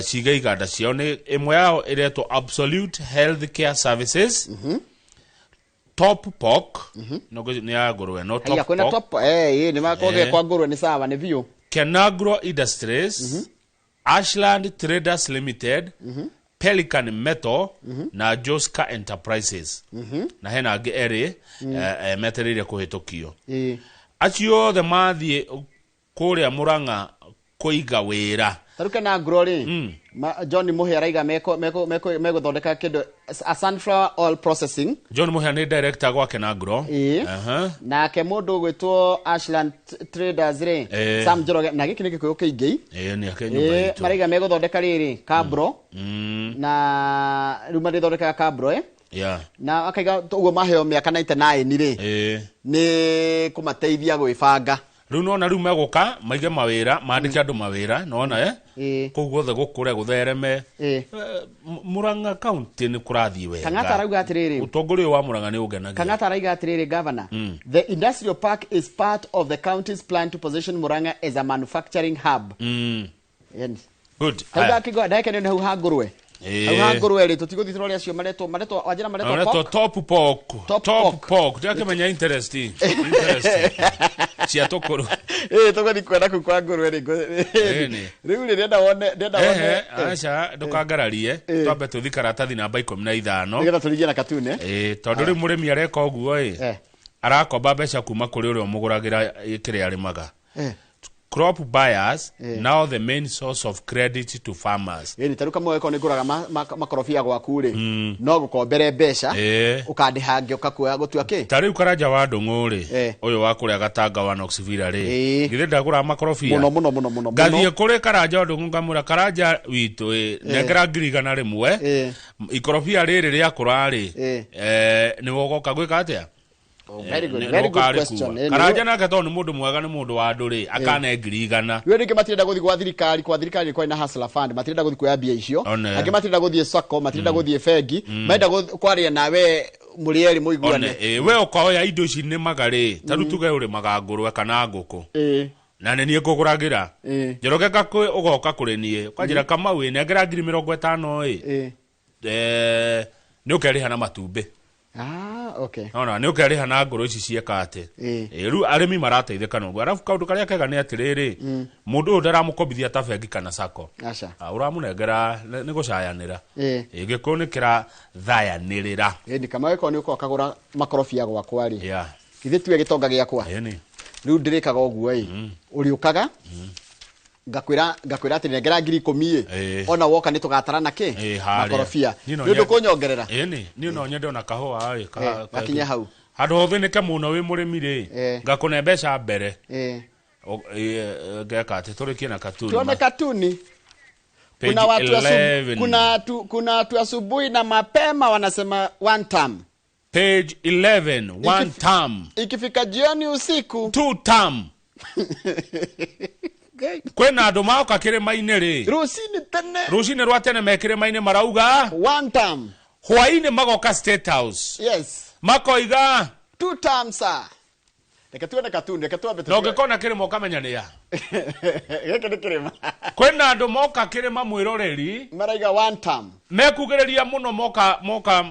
ciga iganda ciao ni imwe yao iretwo Absolute Healthcare Services, Top Pork ni ya ngurwe no Top Pork ni makoge kwa ngurwe ni sawa ni view, Kenagro Industries, Ashland Traders Limited, Pelican Metal na Joska Enterprises na hena angi eri metereire kuhitukio. Acio the mathie kuria Murang'a kuiga wira taruka na grori John Muhia raiga meko thondeka kindu a sunflower oil processing. John Muhia ni director gwake na agro na ke mundu gwitwo Ashland Traders ri Sam Njoroge na giki niki kuyo kiingi ni akenyumba itu maraiga meko thondeka riri kabro na ruma ri thondeka kabro na akaiga uguo maheo miaka 99 ri ni kumateithia gwibanga riu nona riu meguka maige mawira maandike andu mawira nona kuguothe gukure guthereme Murang'a county ni kurathie wega. Kang'ata arauga atiriri utongoria wa Murang'a ni ugenagia. Kang'ata arauga atiriri governor the industrial park is part of the county's plan to position Murang'a as a manufacturing hub. Good. Kaiga kigo ndaike ni hu hangurwe ngurwe ri tutiguthi tororia cio mareto wajira mareto Top Pork ndakemenya interesting cia tokoro togothi kwenda ku kwa ngurwe ri riu ri ndenda wone acha ndukangararie twambe tuthi karatathi namba 15 nigetha turigie na katune tondu ri murimi areka oguo arakomba mbeca kuma kuri urio muguragira kire arimaga crop buyers now the main source of credit to farmers. Taruka mweko ni guraga makorofia gwaku ri no gukombere mbeca ukandihange ukakuoya gutua ki tari ukaraja wa ndunguri uyu wa kuria gatanga wa Knoxville ri ngithe ndagura makorofia muno gathie kuri karaja wa ndungu ngamura karaja witu nengera ngirigana rimwe ikorofia riri ria kurari ni wogoka gwika atia. Very good question. Karaja na gato ni mundu mwega ni mundu wa nduri akane ngirigana we ringi matirenda guthi kwa thirikari kwa ina hustler fund matirenda guthi kwa bia icio angi matirenda guthi sako matirenda guthi fegi maenda kwaria nawe murieri muiguane we ukoya indo ici ni magari taru tuge uri magangurwe kana nguku na nenie nguguragira Njoroge gakwe ugoka kuri nie kwanjira kama we nengera 50 ni ukeriha na matumbe. Okay. No ni ukeriha na ngoro ici cieka ate riu arimi marateithika no arafu kaundu karia kega ni atiriri mundu ndaramukobithia ta bengi kana sako uramunengera ni gucayanira ngikunikira thayanirira ni kama weko ni uko kagura makorofia gwakwa ri ithe tuwe gitonga giakwa riu ndirikaga oguo uriukaga ngakwira ati nengera 10,000 ona woka ni tugatarana ki makorofia ndu kunyongerera ni no nyende ona kahua gakinya hau handu hothe nike muno wi murimi ri ngakune mbeca mbere ngeka ati turikie na katuni tuone katuni kuna watu kuna watu asubuhi na mapema wanasema one term. Page 11 one term ikifika jioni usiku 2 term kwena andu maoka kirima-ini ri rucini rwa tene me kirima-ini marauga one term hwaini magoka State House makoiga 2 terms reke tuone katuni reke tuambe no ngikona kirima ukamenya ni ya geke ni kirima kwena andu moka kirima mwiroreri maraiga one term mekugiriria muno moka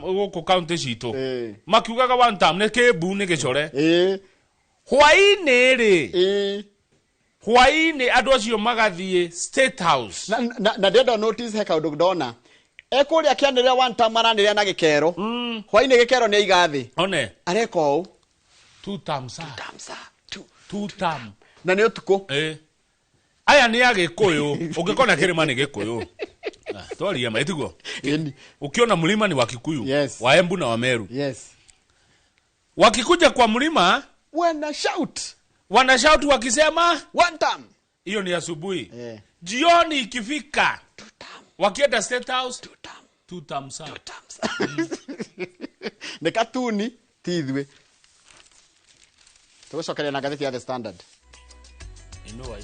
guku county citu makiugaga one term ni Kiambu ni Gicore hwaini ri hwaini andu acio magathie State House na ndenda notice he kaundu ndona ekuria kianire one term maraniria na gikero hwaini gikero ni igathi one areko 2 terms 2 term na ni utuko aya ni agikuyu ungikona kirima ni gikuyu twaria maitugo ukiona mlima ni wa Kikuyu wa Embu na wa Meru wakikuja kwa mlima wana shout wakisema one term hiyo ni asubuhi jioni ikifika 2 term wakienda State House 2 terms ne katuni tithwe tucokeria na gatheti ya The Standard I know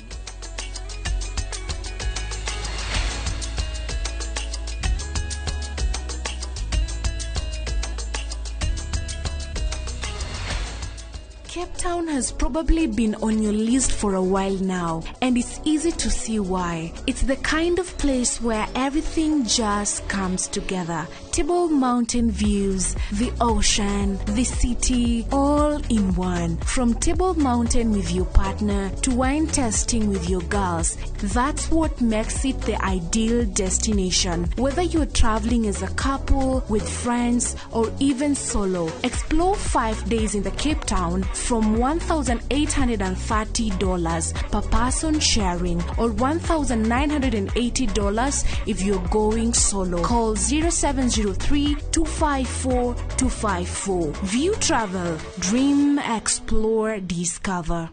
Cape Town has probably been on your list for a while now, and it's easy to see why. It's the kind of place where everything just comes together. Table Mountain views, the ocean, the city, all in one. From Table Mountain with your partner to wine tasting with your girls, that's what makes it the ideal destination. Whether you're traveling as a couple, with friends, or even solo, explore 5 days in the Cape Town from $1,830 per person sharing, or $1,980 if you're going solo. Call 0703-254-254. View Travel. Dream, explore, discover.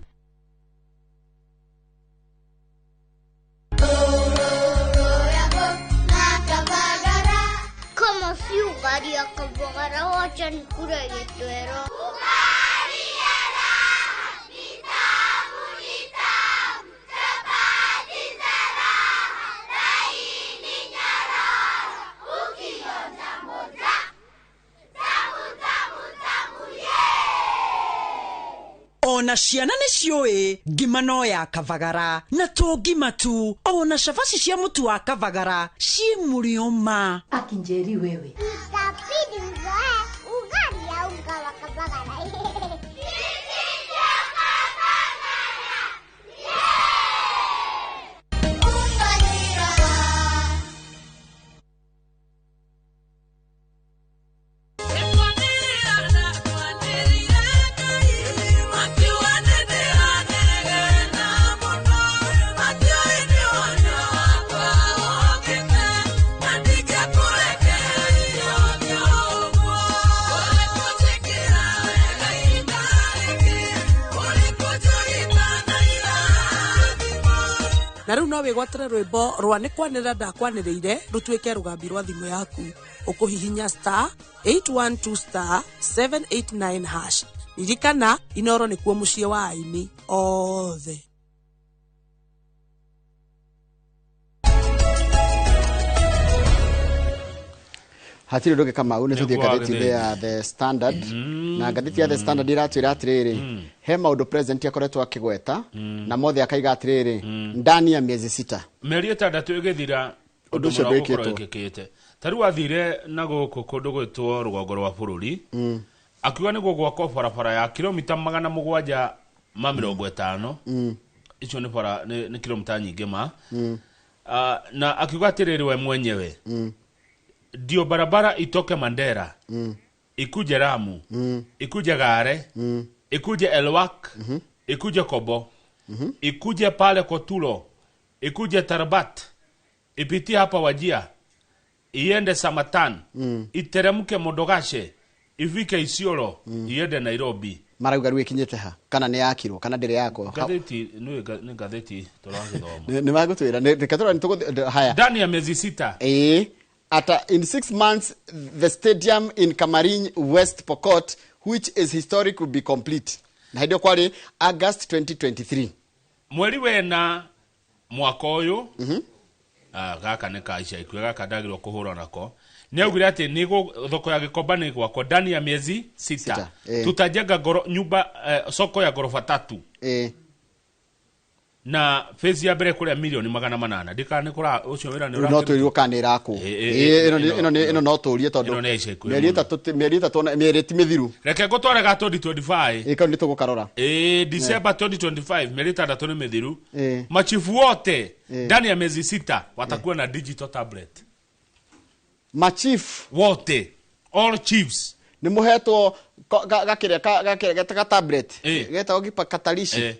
Como si ugaria kabagara wacha nikure gitwero. Ona ciana nĩ ciũĩ ngima no ya Kavagara na to ngima tu, ona cabaci cia mũtu wa Kavagara ci mũrĩo ma. Akinjeri wewe Itabidi mzoe ugali ya unga wa Kavagara. Na riu no wigwatire rwimbo rwa ni kwanira ndakwaniriire rutwike rugambi rwa thimu yaku ukuhihinya *812*789#. Ririkana Inoro nikuo mucie wa aini othe. hatire ndoge kama une tuthie gatheti ya The Standard na gatheti ya The Standard iratwira atiriri he maundu president akoretwo akigweta na mothe akaiga atiriri ndani ya miezi 6 meri 6 igithira undu ucio ndwikite tariu athire na guku kundu gwitwo rugongo rwa bururi akiuga niguo gwakwo barabara ya kilomita 750 icio ni bara ni kilomita nyingi ma na akiuga atiriri we mwenyewe ndio barabara itoke Mandera ikuje Ramu ikuje Gare ikuje Elwak ikuje Kobo ikuje pale Kotulo ikuje Tarbat ipitie hapa Wajia iende Samatan iteremke Modogashe ifike Isiolo iende Nairobi. Marauga rwe kinyete ha kana ni yakirwo kana ndire yako gatheti ni gatheti turagithoma ni magutwira ni katora ni tugo haya ndani ya miezi 6 in 6 months, the stadium in Kamarin, West Pokot, which is historic, will be complete. na hĩndĩ kwari August 2023 mweri wena mwaka uyu gaka nĩ kaica ikwe gaka ndagirwo kuhura nako nĩ augire atĩ nĩ thoko ya Gikomba nĩ gwakwo ndani ya miezi 6 tutajenga nyumba soko ya gorofa 3 na phase ya mbere kuria milioni 800 ndikane kura ucio wira ni no tuirio kanira ku ino no turie tondu mieri ti mithiru reke gutware ga 2025 iko ni tugukarora December 2025 mieri 3 ni mithiru machifu wote ndani ya miezi 6 watakuwa na digital tablet machief wote all chiefs ni muhetwo gakire tablet geta gipa katalishi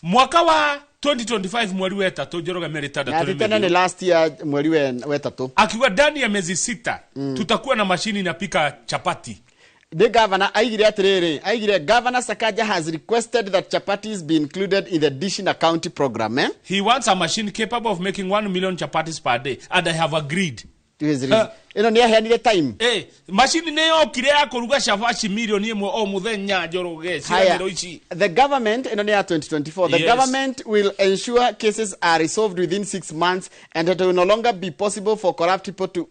mwaka wa 2025 mweri wa 3 Njoroge mieri 3 ni last year mweri wa 3 akiwa ndani ya miezi 6 tutakuwa na mashini inapika chapati. The governor aigire Governor Sakaja has requested that chapatis be included in the Dishina County program. He wants a machine capable of making 1 million chapatis per day, and I have agreed. Ino ni aheanire time. Machine neyo kire ya kuruga shafashi milioni 1 o muthenya Njoroge ciraniro ici. The government ino ni ya 2024. The government will ensure cases are resolved within 6 months and it will no longer be possible for corrupt people to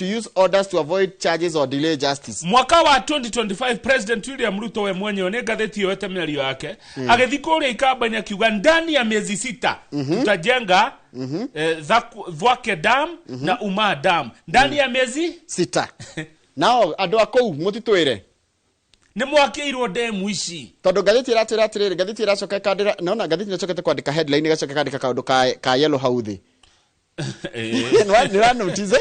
use orders to avoid charges or delay justice. Mwaka wa 2025 President William Ruto we mwenyewe ne gatheti yote mĩario yake agithikuria ikamba-inĩ akiuga ndani ya miezi 6 tutajenga Thwake Dam na Uma Dam ndani ya miezi 6. Nao andu akou mutitwire ni mwakiirwo demu ici tondu gatheti iratwira atiriri gatheti iracoka ikandira naona gatheti iracokete kwandika headline igacoka ikandika kaundu ka yellow hauthi nwa notice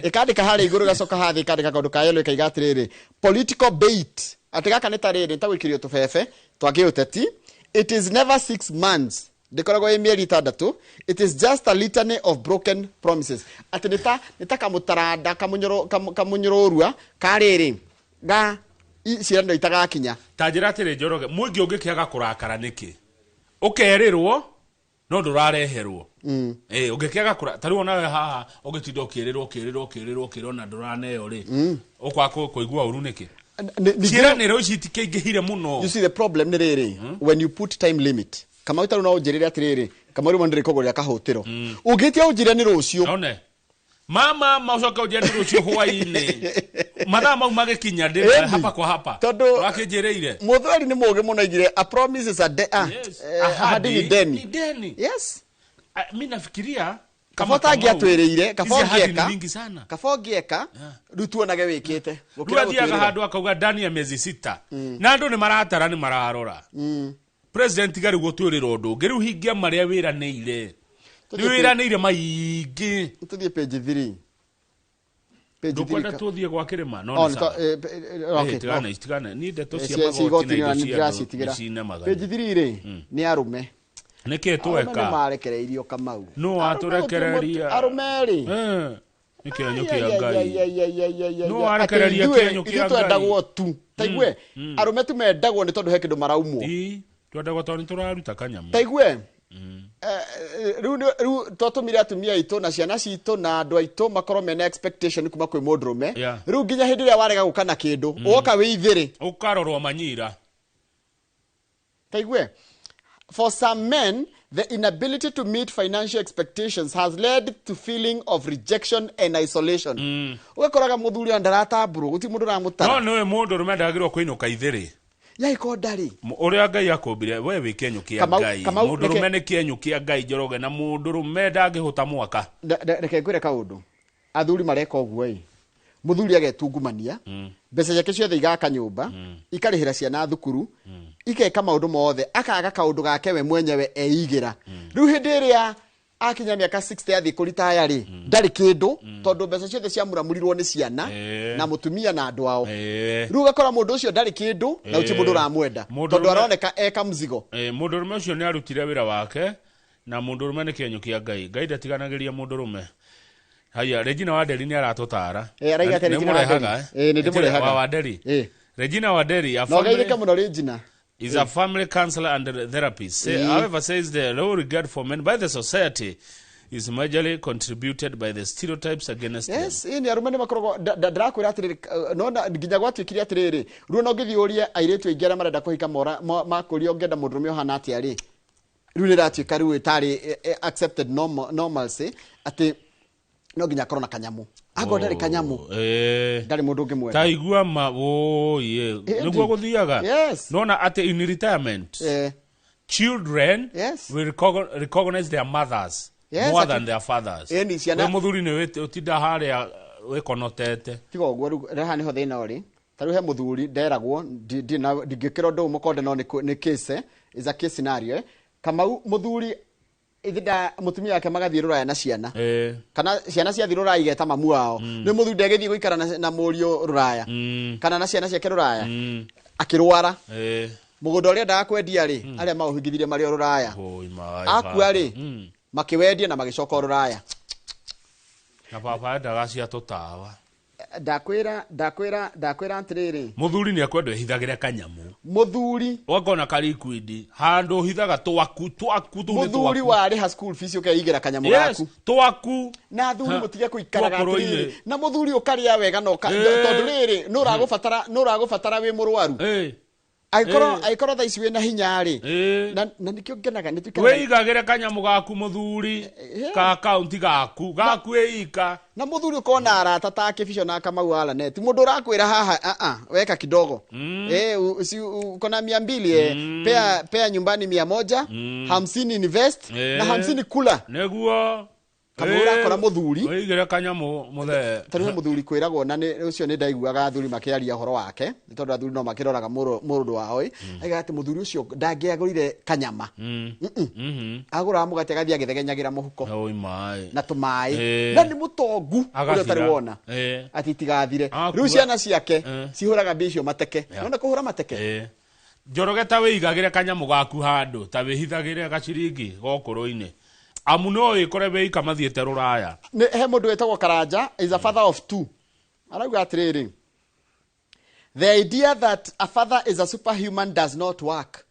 ikandika hari iguru gacoka hathi ikandika kaundu ka yellow ikaiga atiriri political bait atigaka ni tariri tagwikirio tubebe twagi uteti. It is never 6 months ndikoragwo mieri 6. It is just a litany of broken promises. Atinita kamutaranda kamunyororua kariri ga cirando itagakinya tanjira atire Njoroge mwingi ungikiaga kurakara niki ukerirwo no ndurareherwo ungikiaga kura tari onawe haha ugitindo kirirwo na nduraneyo ri ukwa kuigua uru niki ciraniro ici tikingihire muno. You see the problem ni riri when you put time limit kama utaru no njirire atiriri kama uri mondire kogoria kahutiro ungitia unjire ni rucio one mama maucoka unjire ni rucio hwaini mathaa mau magikinya ndi hapa kwa hapa wakinjireire muthweri ni muge muno igire a promise is a ahadi deni. Yes, mimi nafikiria kama tangiatwiriire kafongieka rutuonage wikite gukira guthiaga handu akauga ndani ya miezi 6 na andu ni maratara ni mararora president gari gutwirira undu ngiru hingia maria wiranire wiranire maingi tuthie page 3 dukwenda tuthie gwa kirima no tigana ni ndeto cia magoti na page 3 ri ni arume nike tweka marekereirio Kamau no aturekereria arumeri nikenyo kia Ngai no arekereria kenyo kia Ngai twendagwo tu taigwe arume tu mendagwo ni tondu he kindu maraumwo twendagwo tondu turaruta kanyamu taigwe ru totumire atumia itu na ciana citu na andu aitu makorwo mena expectation kuma kwi mundurume ru nginya hindi ria warega gukana kindu woka wi ithiri ukarorwo manyira taigwe. For some men, the inability to meet financial expectations has led to feeling of rejection and isolation. Ugakoraga muthuri andaratamburu guti mundu ramutara. No we mundu rumendagirwo kuinuka ithiri. Yaiko ndari. Uria Ngai akumbire we wi kenyukia Ngai. Mundu rumene kenyukia Ngai Njoroge na mundu rumendagihuta mwaka. Reke ngwire kaundu. Athuri mareka uguo muthuri agetungumania mbeca yake ciothe igaka nyumba ikarihira ciana thukuru ikeka maundu mothe akaga kaundu gake we mwenyewe eigira riu hindi ria akinya miaka 60 athi kuritaya ri ndari kindu tondu mbeca ciothe ciamuramurirwo ni ciana na mutumia na andu ao riu gakora mundu ucio ndari kindu na uti mundu ramwenda tondu aroneka eka mzigo mundu rume ucio ni arutire wira wake na mundu rume ni kenyukia Ngai Ngai ndatiganagiria mundu rume. Haya Regina Waderi ni aratutara. Araiga tena Regina Waderi. Ni ndimurehaga. Waderi. Regina Waderi is a family counselor and therapist. However, says the low regard for men by the society is majorly contributed by the stereotypes against them. Yes, ini arumane makorogo ndakwira atiriri nona nginya gwatwikire atiriri ruo no ngithiuria airetu ingera marenda kuhika mora makuri ongenda mundurume ohana ati ari riu ni ratwika riu itari accepted normalcy ati no nginya korona kanyamu ago ndari kanyamu ndari mundu ngimwe taigua ma ye niguo guthiaga nona ati in retirement children will recognize their mothers more than their fathers. We muthuri ni utinda haria wikonotete tigo guo reha ni ho thina ori taru he muthuri nderagwo ndingikiro ndo mukonde no ni case is a case scenario kama muthuri ithida mutumia yake magathie ruraya na ciana kana ciana cia thirura igeta mamu wao ni muthuri ndegethie guikara na murio ruraya kana na ciana ciake ruraya akirwara mugundo uria ndakwendia ri aria mauhingithirie mari ruraya akua ri makiwendia na magicoka ruraya na papa ndagacia tutawa ndakwira antiriri muthuri ni akwenda hithagira kanyamu muthuri wakona kari liquid handu hithaga twaku muthuri wari ha school fees ukeigira kanyamu gaku twaku na thuri mutige kuikaraga atiriri na muthuri ukaria wega no tondu riri nuragubatara wi murwaru aikoro tha iciwe na hinya ri na nikio ngenaga nitwikara weigagira kanyamu gaku muthuri ka account gaku eika na muthuri ukona arata ta kibisho na Kamau ala net mundu rakwira haha weka kidogo ukona 200 pea nyumbani 100 50 invest na 50 kula neguo kamura kora muthuri weigira kanyamu muthe tari muthuri kwiragwo na ni ucio ni ndaiguaga athuri makiaria horo wake tondu athuri no makiroraga murudu wao aiga ati muthuri ucio ndangiagurire kanyama agura mugate gathia githegenyagira muhuko na tumai na ni mutongu uria tari wona ati tigathire riu ciana ciake cihuraga bicio mateke nona kuhura mateke njorogeta weigagire kanyamu gaku handu ta wihithagire gaciringi gokuru-ini amuno ikore be ikamathiete ruraya ne he mundu wetagwo Karanja is a father of 2 arauga atiriri the idea that a father is a superhuman does not work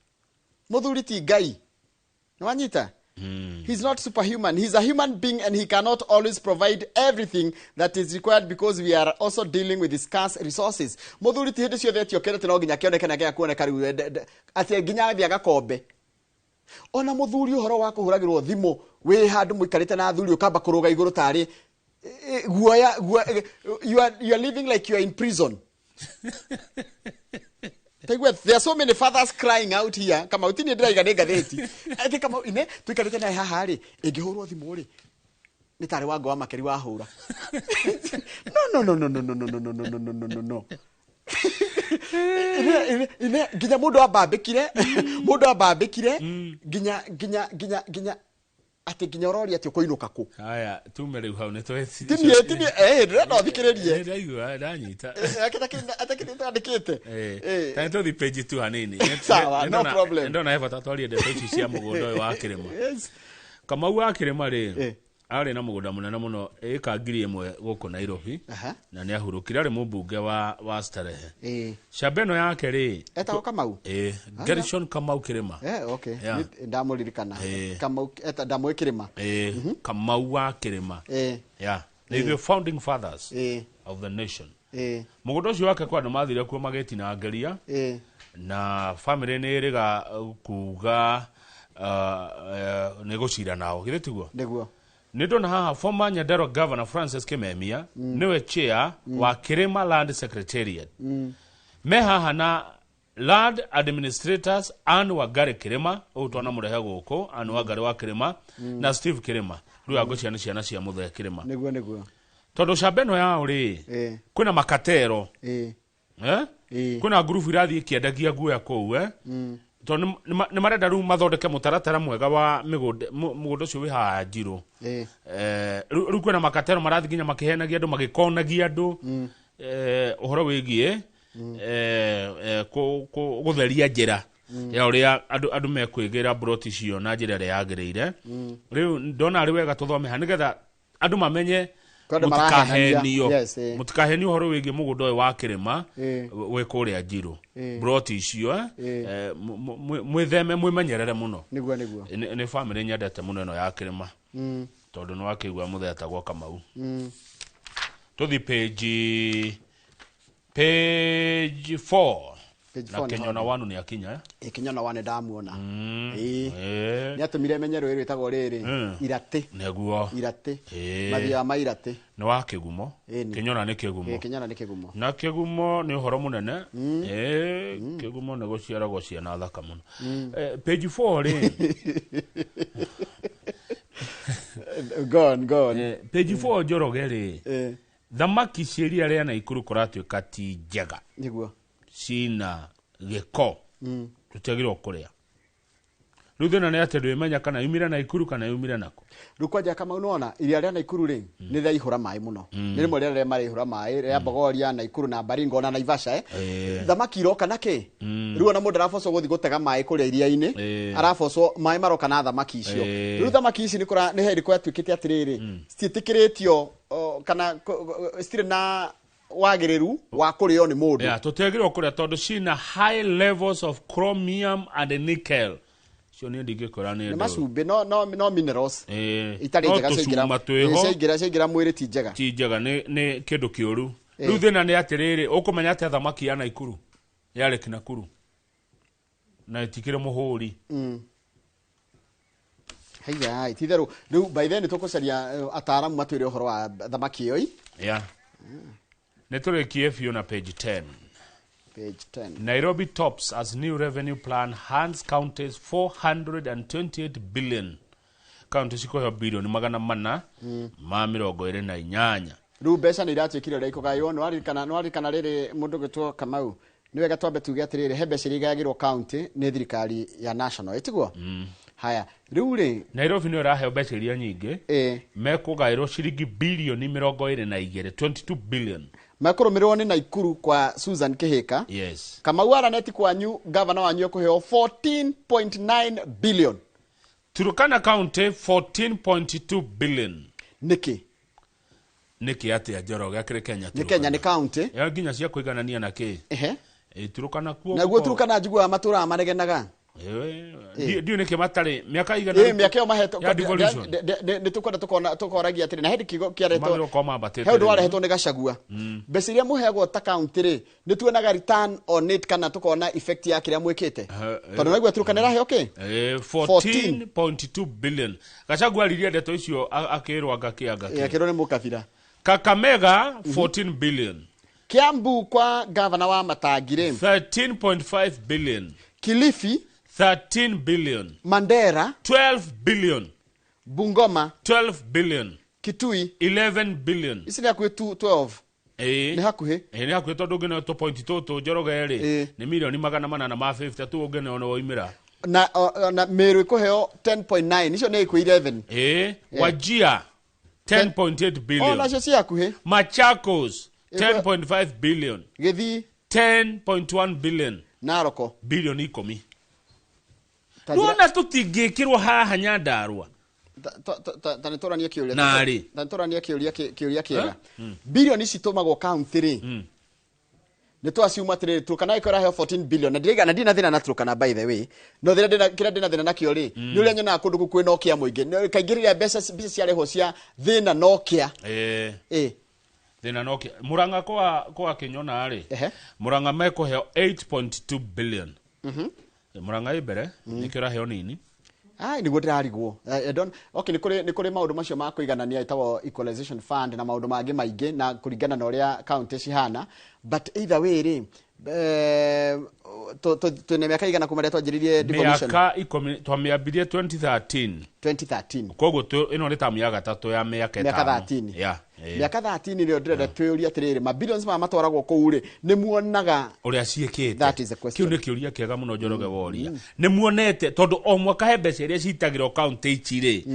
muthuri ti ngai nwanyita he's not superhuman, he's a human being and he cannot always provide everything that is required because we are also dealing with scarce resources. Muthuri ti hindi ciothe tiokere no nginya kionekana gya kuoneka riu ati nginya thia gakombe ona muthuri uhoro wa kuhuragirwo thimu wi handu muikarite na thuri ukamba kuruga iguru tari guoya you are living like you are in prison. There are so many fathers crying out here. Kama utini ndira nega theti. Ati kama ine tuikarite na haha ri ingihurwo thimu ri ni tari wango wa makeri wa hura. No. Ine ginya mundu abambikire ginya ati ginya urori ati ukoinuka ku haya tume riu hau ne tweti tini no thikiririe ndaigua ndanyita atakite andikite tanto di page 2 hanini sawa no problem ndona heva tatwari de page cia mugundo wa kirima kama wa kirima ri ari na mugunda munene muno eka ngiri imwe guku Nairobi na ni ahurukire ari mubunge wa Starehe Shabeno yake ri eta Kamau Gershon Kamau Kirima okay ndamuririkana Kamau eta ndamwe Kirima Kamau wa Kirima they were founding fathers of the nation mugunda ucio wake kwa mathire kuo mageti na ngeria na family ni iriga kuga negotiate nao githitugo niguo Nidona haha former Nyandarua Governor Francis Kimemia niwe chair wa Kirima Land Secretariat. Me haha na Land Administrators and Wagare Kirima utwana murehe guko anu Wagare wa Kirima na Steve Kirima riu agocia ciana cia muthe Kirima. Niguo Tondu Shabeno ya uri kuna makatero kuna group irathi kiendagia guya kou to ni marenda ru mathondeke mutaratara mwega wa mugundo cio wi ha Njiro ru kwena makatero marathi ginya makihenagia andu magikonagia andu uhoro wigie gutheria njira ya uria andu mekwigira broti cio na njira ria yagireire riu ndona ari wega tuthome ha nigetha andu mamenye mutikahenio uhoro wigie mugundo wa Kirima we kuria Njiro broti cio mwitheme mwimenyerere muno niguo ni family nyendete muno ino ya Kirima tondu no akigwa mutheta gwa Kamau tuthi page 4 na Kenyona wanu ni akinya Kenyona wane ndamuona ni atumire menyero iri itago riri irate neguo irate mathia ma irate no wa kigumo Kenyona ni kigumo Kenyona ni kigumo na kigumo ni uhoro munene kigumo ne gociara gociana thaka muno page 4 ri gone page 4 Njoroge ri thamaki ciria ria na ikuru kuratuika ti njega niguo cina giko tutagirwo kuria ruthena ne atendu imenya kana yumira na ikuru kana yumira nako rukwaja kama unaona iria ria na ikuru ri ni tha ihura mai muno ni rimwe ria mari ihura mai ria Bogoria na ikuru na Baringo na Naivasha thamaki iroka nake ruo na mundu arafoso guthi gutega mai kuria iria-ini arafoso mai maroka na thamaki icio ru thamaki ici ni heri kwa twikite atiriri citikiritio kana stire na wagiriru wa kurio ni mundu tutegirwo kuria tondu cina high levels of chromium and nickel cio ni ndigikora ni masumbe no minerals itari njega cigira mwiri ti njega ni kindu kiuru riu thina ni atiriri ukumenya ati thamaki ya Naikuru yari Kinakuru na itikire muhuri haya ititheru riu by then tukucaria ataramu matwire uhoro wa thamaki iyo Neturikie fio na page 10. Page 10. Nairobi tops as new revenue plan hands counties 428 billion. Counties iko ya bilioni magana mana ma mirongo ire na inyanya. Riu mbeca ni iratwikire ria gayo no arikana riri mundu gitwo Kamau niwe gatwambe tuge atiriri he mbeca igagirwo county ni thirikari ya national itiguo haya riu ri Nairobi ni rahe mbeca iria nyingi mekugairwo ciringi bilioni 22 22 billion makurumirwo ni Naikuru kwa Susan Kihika yes Kamau araneti kwanyu governor wanyu kuheo 14.9 billion Turkana county 14.2 billion niki ati ya Njoroge akire Kenya ni Kenya ni county ya ginya cia kuiganania na ki Turkana kuo na guo Turkana njigua matura manegenaga dio niki matari miaka igana miaka yo maheto ni tukwenda tukoragia atiri na hendi kigo kiareto heudu warehetwo ni Gachagua besiria muhego ta county ri ni tuonaga return on it kana tukona effect ya kiria mwikite tondu naigua Turkana raheo ki 14.2 billion Gachagua riria ndeto icio akirwa ngakianga akirwo ni mukabira Kakamega 14 billion Kiambu kwa governor wa Matangire 13.5 billion Kilifi 13 billion Mandera 12 billion Bungoma 12 billion Kitui 11 billion isi ni hakuhi 12 ni hakuhi ni hakuhi tondu ngene 2.2 Njoroge ri ni milioni magana mana na 50 tu ngene ona woimira na Meru ikuheo 10.9 icio ni iku 11 Wajia 10.8 billion ona cio hakuhi Machakos 10.5 billion Githii 10.1 billion Naroko bilioni 10 Tuona tutingikirwo haha Nyandarua tanitorania kiuria nari tanitorania kiuria kiega bilioni citumagwo county ri ni twasiuma tiriri Turkana ikora heo 14 billion na ndina thina na Turkana by the way no thina ndina thina na kio ri ni uria nyona kundu kwina okia muingi kaingiriria mbeca ciareho cia thina nokia thina nokia Muranga kwa Kenyona ri Muranga meko heo 8.2 billion Muranga ibere nikira heo nini ni gudirarigwo okay ni kuri maundu macio ma kuiganania itawo equalization fund na maundu mangi maingi na kuringana na uria county cihana but either way ri twene miaka igana kumaria twanjiririe devolution miaka twamiambirie 2013 koguo ino ni tamu ya gatatu ya miaka 13 miaka 13 rio ndirenda twiyuria atiriri ma billions ma matwaragwo kuu ri ni muonaga uria ciikite kiu ni kiuria kiega muno Njoroge woria ni muonete tondu o mwaka he mbeca iria citagirwo county ici ri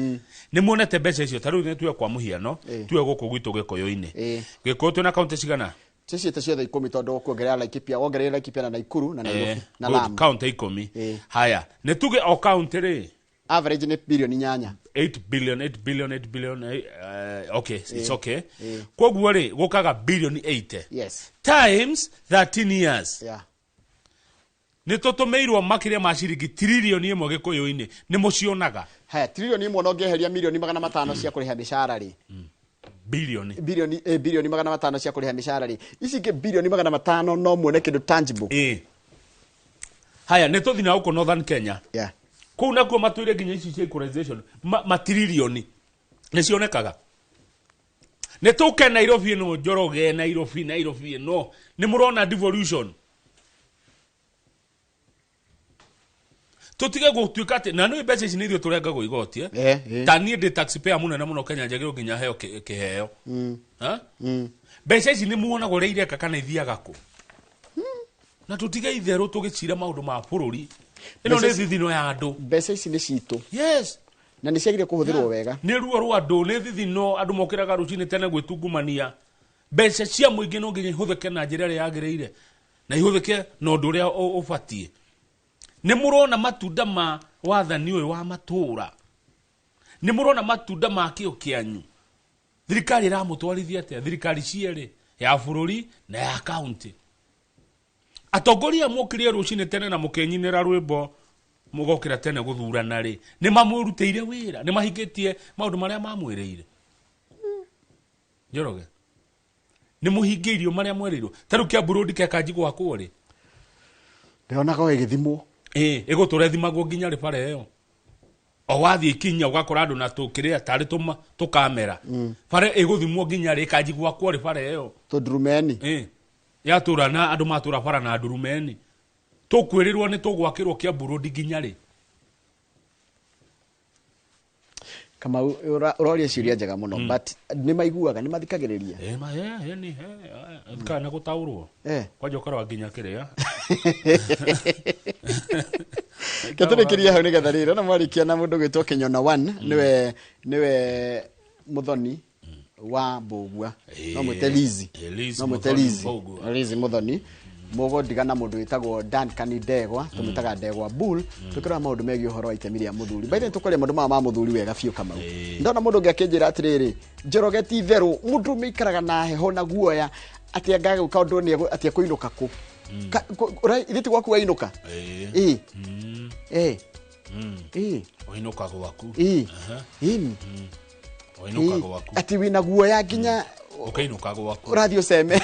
ni muonete mbeca icio taru ni tuwe kwa muhiano tuwe guku gwitu Gikuyu-ini Gikuyu twina county cigana ciciite ciothe 10 tondu kuongerera Laikipia wongerera Laikipia na Naikuru na Nairobi na Lamu county 10 haya ni tuge o county ri average ni bilioni 8 billion okay it's okay koguo ri gukaga bilioni 80 yes times 13 years nä tå tå mä irwo makä ria ma ciringi tiririoni ä mwe gä kå yå-inä nä må cionaga haya tiririoni ĩmwe no ngĩeheria milioni 500 cia kũrĩha mĩcara rĩ bilioni bilioni 500 cia kũrĩha mĩcara rĩ ici ingĩ bilioni 500 no muone kĩndũ tangible haya nä tå thiĩ na gũkũ Northern Kenya yeah. kũu nakuo matwĩre nginya ici cia equalization matiririoni nĩ cionekaga nĩ tũke Nairobi ĩno Njoroge Nairobi ĩno nĩ mũrona devolution tutige gũtuĩka atĩ na nĩ mbeca ici nĩ irio tũrengagwo igoti ta niĩ ndĩ taxpayer mũnene mũno Kenya njagĩrĩirwo nginya heo kĩheo mbeca ici nĩ muonagwo ũrĩa ireka kana ithiaga kũ na tutige itherũ tũgĩcira maũndũ ma bũrũri ĩno nĩ thithino ya andũ mbeca ici nĩ citũ yes na nĩ ciagĩrĩire kũhũthĩrwo wega nĩ ruo rwa andũ nĩ thithino andũ mokĩraga rũcinĩ tene gwĩtungumania mbeca cia mũingĩ no nginya ihũthĩke na njĩra ĩrĩa yagĩrĩire na ihũthĩke na ũndũ ũrĩa ũbatiĩ nĩ mũrona matunda ma wathani ũyũ wa matũũra nĩ mũrona matunda ma kĩo kĩanyu thirikari ĩramũtwarithia atĩa thirikari cierĩ ya bũrũri na ya kaunti atongoria mũkĩrie rũcinĩ tene na mũkenyinĩra rwĩmbo mũgokĩra tene gũthurana rĩ nĩ mamwĩrutĩire wĩra nĩ mahingĩtie maũndũ marĩa mamwĩrĩire Njoroge nĩ mũhingĩirio marĩa mwerĩirwo ta rĩu Kiambu Road kekanji gwakwo rĩ ndĩonaga ĩgĩthimwo ĩgũtũrethimagwo nginya rĩ bara ĩyo o wathiĩ Kinya ũgakora andũ na tũkĩrĩa tarĩ tũkamera bara ĩgũthimwo nginya rĩ kanji gwakwo rĩ bara ĩyo tũndurumeni yatũra na andũ matũra bara na ndurumeni tũkwĩrĩrwo nĩ tũgwakĩrwo Kiambu Road nginya rĩ kama ũroria ciũria njega mũno but nĩ maiguaga nĩ mathikagĩrĩria kana gũtaũrwo kwanja ũkarwa nginya kĩrĩa katũrĩkĩria hau nĩgetha rĩrĩ na mwarĩkia na mũndũ gwĩtwo Kĩnyona 1 nĩwe mũthoni wa Mbũgua no mwĩte Lizi mũthoni mũgũndigana mũndũ wĩtagwo Duncan Ndegwa tũmĩtaga Ndegwa Bull tũkĩrora maũndũ megiĩ ũhoro wa itemi rĩa mũthuri baithe tũkũrĩa maũndũ ma mũthuri wega biũ Kamau ndona mũndũ ũngĩ akĩnjĩra atĩrĩrĩ Njoroge ti therũ mũndũ mĩikaraga na heho na guoya atĩ angaga gũka ũndũ nĩ atĩ kũinũka kũ ithĩti gwaku wainũka wainũka gwaku atĩ wĩna guoya nginya ũkainũka gwaku ũrathiĩ ũceme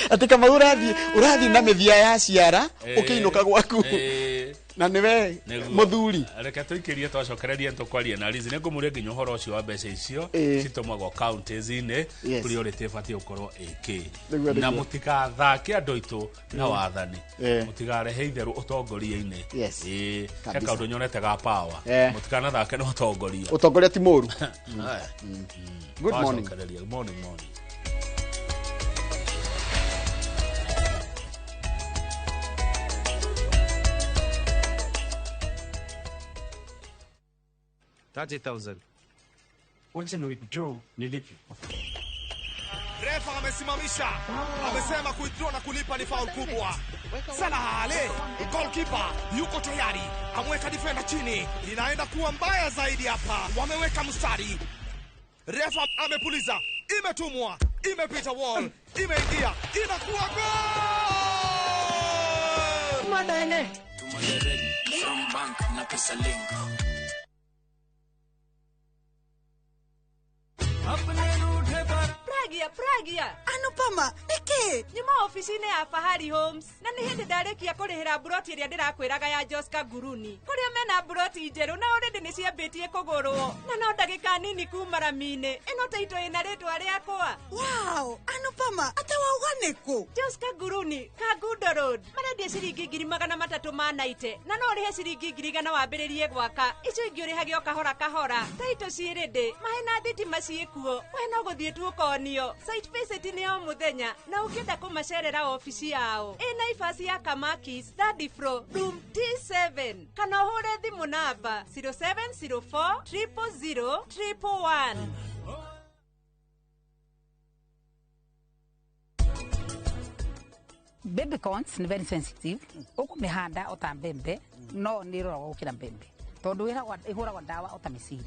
atĩ kama ũrathiĩ na mĩthia ya ciara ũkĩinũka gwaku na nĩwe mũthuri reke tũikĩrie twacokererie tũkwaria na Lizi nĩngũmũria nginya ũhoro ũcio wa mbeca icio citũmagwo counties-inĩ priority ĩbatiĩ gũkorwo ĩkĩ na mũtigathake andũ aitũ na wathani mũtigarehe itherũ ũtongoria-inĩ he kaũndũ nyonete ga power mũtikanathake na ũtongoria ti mũru good morning $30,000. Wacha ni withdraw nilipe. Refa amesimamisha. Amesema kuwithdraw na kulipa ni foul kubwa. Salah Ale, goalkeeper yuko tayari. Amweka defender chini. Inaenda kuwa mbaya zaidi hapa. Wameweka mstari. Refa amepuliza. Imetumwa. Imepita wall. Imeingia. Inakuwa goal! Madane. Tumageredi from bank na pesa link. Pragia Anupama niki nyuma ofisini ya Fahari Homes na nĩ hĩndĩ ndarĩkia kũrĩhĩra broti ĩrĩa ndĩrakwĩraga ya Joska Guruni kũrĩa mena broti njerũ na already nĩ ciambĩtie kũgũrwo na no ndagĩka nini kuma rami-inĩ ĩno taito ĩna rĩtwa rĩakwa. Wow, Anupama ata wauga nĩkũ? Joska Guruni Kangundo Road marendia ciringi 390 na no ũrĩhe ciringi 100 wambĩrĩrie gwaka icio ingĩ ũrĩhagio kahora kahora taito ciĩrĩndĩ mahena thitima ciĩkuo we no gũthiĩ tu ũkonio site visit ni o muthenya na ukienda kumacerera ofisi yao ina ifasi ya Kamakis 3rd floor room T7 kana uhure thimu namba 0704 000 111. Baby corns ni very sensitive ukumihanda otambembe no ni roro gukira mbembe tondu ihura wa dawa otamiciri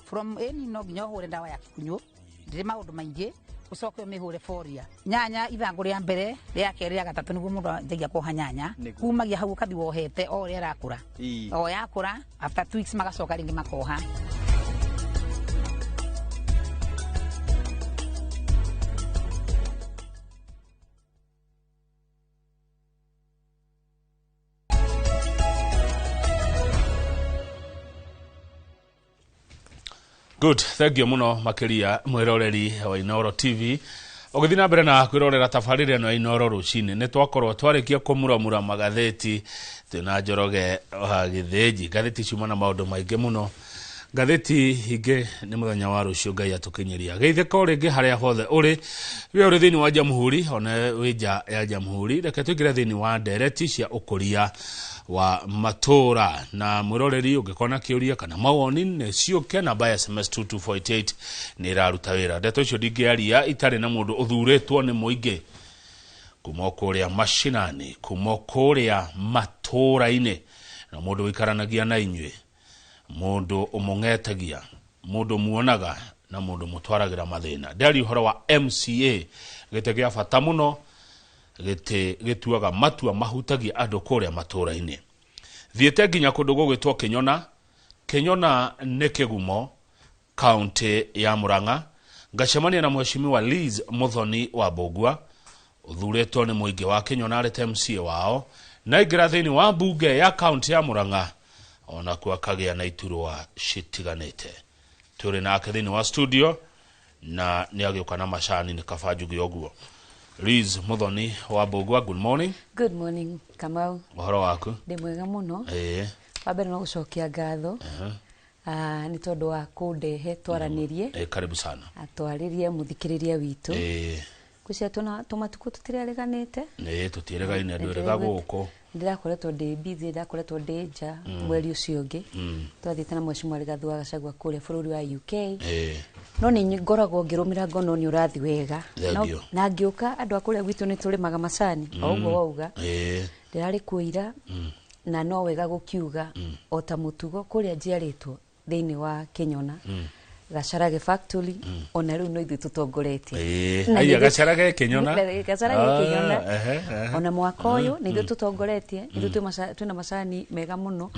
from any no nginya hure dawa ya kikunyo ndire maundu maingi ucoke mihure foria nyanya ithangu ria mbere ria keri ria gatatu niguo mundu ndegia kuha nyanya kumagia hau kathi wohete o ria rakura o yakura after 2 weeks magacoka ringi makoha. Good, thank you muno makiria mwiroreri wa Inooro TV. Ogithina mbere na kwirorera tafarire no Inooro rucini ne twakorwo twarikia kumuramura magatheti twina Njoroge wa Githĩnji gatheti cumana maundu maingi muno gatheti hinge ni muthenya wa rucio Ngai atukinyiria geitheko ringi haria hothe uri we uri thini wa Jamhuri ona wija ya Jamhuri reke twigire thini wa ndereti cia ukuria wa matura na mwiroreri ungikona kiuria kana mawoni ne ciuke na by SMS 2248 ni raruta wira ndeto icio ndingiaria itari na mundu uthuretwo ni muingi kuma kuria mashinani kuma kuria matura-ini na mundu wikaranagia na inywe mundu umungetagia mundu muonaga na mundu mutwaragira mathina ndari uhoro wa MCA gitegia bata muno gituaga matua mahutagia andu kuria matura-ini thiete nginya kundu gugwitwo Kinyona ne kigumo county ya Murang'a ngacemania na mheshimiwa Liz Muthoni wa Bogua uthuretwo ni muingi wa Kinyona arete MCA wao na igrathini wa bunge ya county ya Murang'a ona kwa kagia na iturwa shitiganete turi na akadini wa studio na niagioka na mashani ni kafajugi oguo. Liz Muthoni wa Bogua, good morning. Good morning Kamau. Uhoro waku? Ndi mwega muno. Wabere no gucokia ngatho. Ni tondu wa kundehe twaranirie. Karibu sana. Atwaririe muthikiriria witu. Kucia tumatuku tutirireganite. Tutiriregaine ndurega guko. Ndirakoretwo ndi busy, ndirakoretwo ndi nja mweri ucio ungi. Twathiite na mheshimiwa Rigathi wa Gachagua kuria bururi wa UK. No ni ngoragwo ngirumira ngono ni urathi wega. Na ngiuka andu akuria gwitu ni turimaga macani. Oguo wauga. Ndirari kuira na no wega gukiuga ota mutugo kuria njiaritwo thiini wa Kinyona. Gacarage factory ona riu no ithu tutongoretie aya Gacarage Kinyona ona mwaka uyu ni ithu tutongoretie ithu twina macani mega muno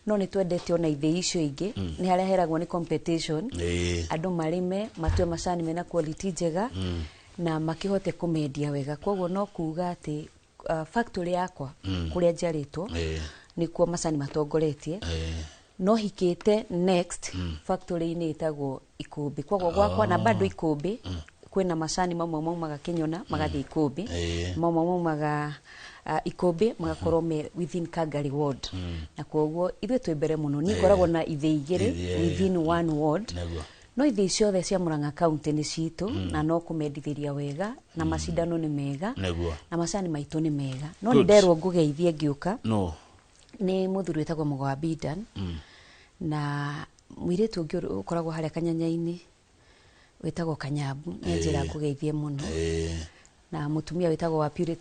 no ni twendete ona ithe icio ingi ni haria heragwo ni competition andu marime matue macani mena quality njega na makihote kumendia wega koguo no kuuga ati factory yakwa kuria njaritwo nikuo macani matongoretie no hikite next factory ini itagwo Ikumbi koguo gwakwa na bado Ikumbi kwina macani mamwe maumaga Kinyona magathi Ikumbi mamwe maumaga Ikumbi magakorwo me within Kagari ward na koguo ithu twembere muno ni koragwo na ithe igiri within one ward no ithe ciothe cia Murang'a county ni citu na no kumendithiria wega na macindano ni mega na macani maitu ni mega no nderwo ngugeithie ngiuka ni muthuri wetagwo Mugwa Bidan na mwiretu ungi ukoragwo haria Kanyanya-ini wetagwo Kanyambu ni njira ngugeithie muno na mutumia wetagwo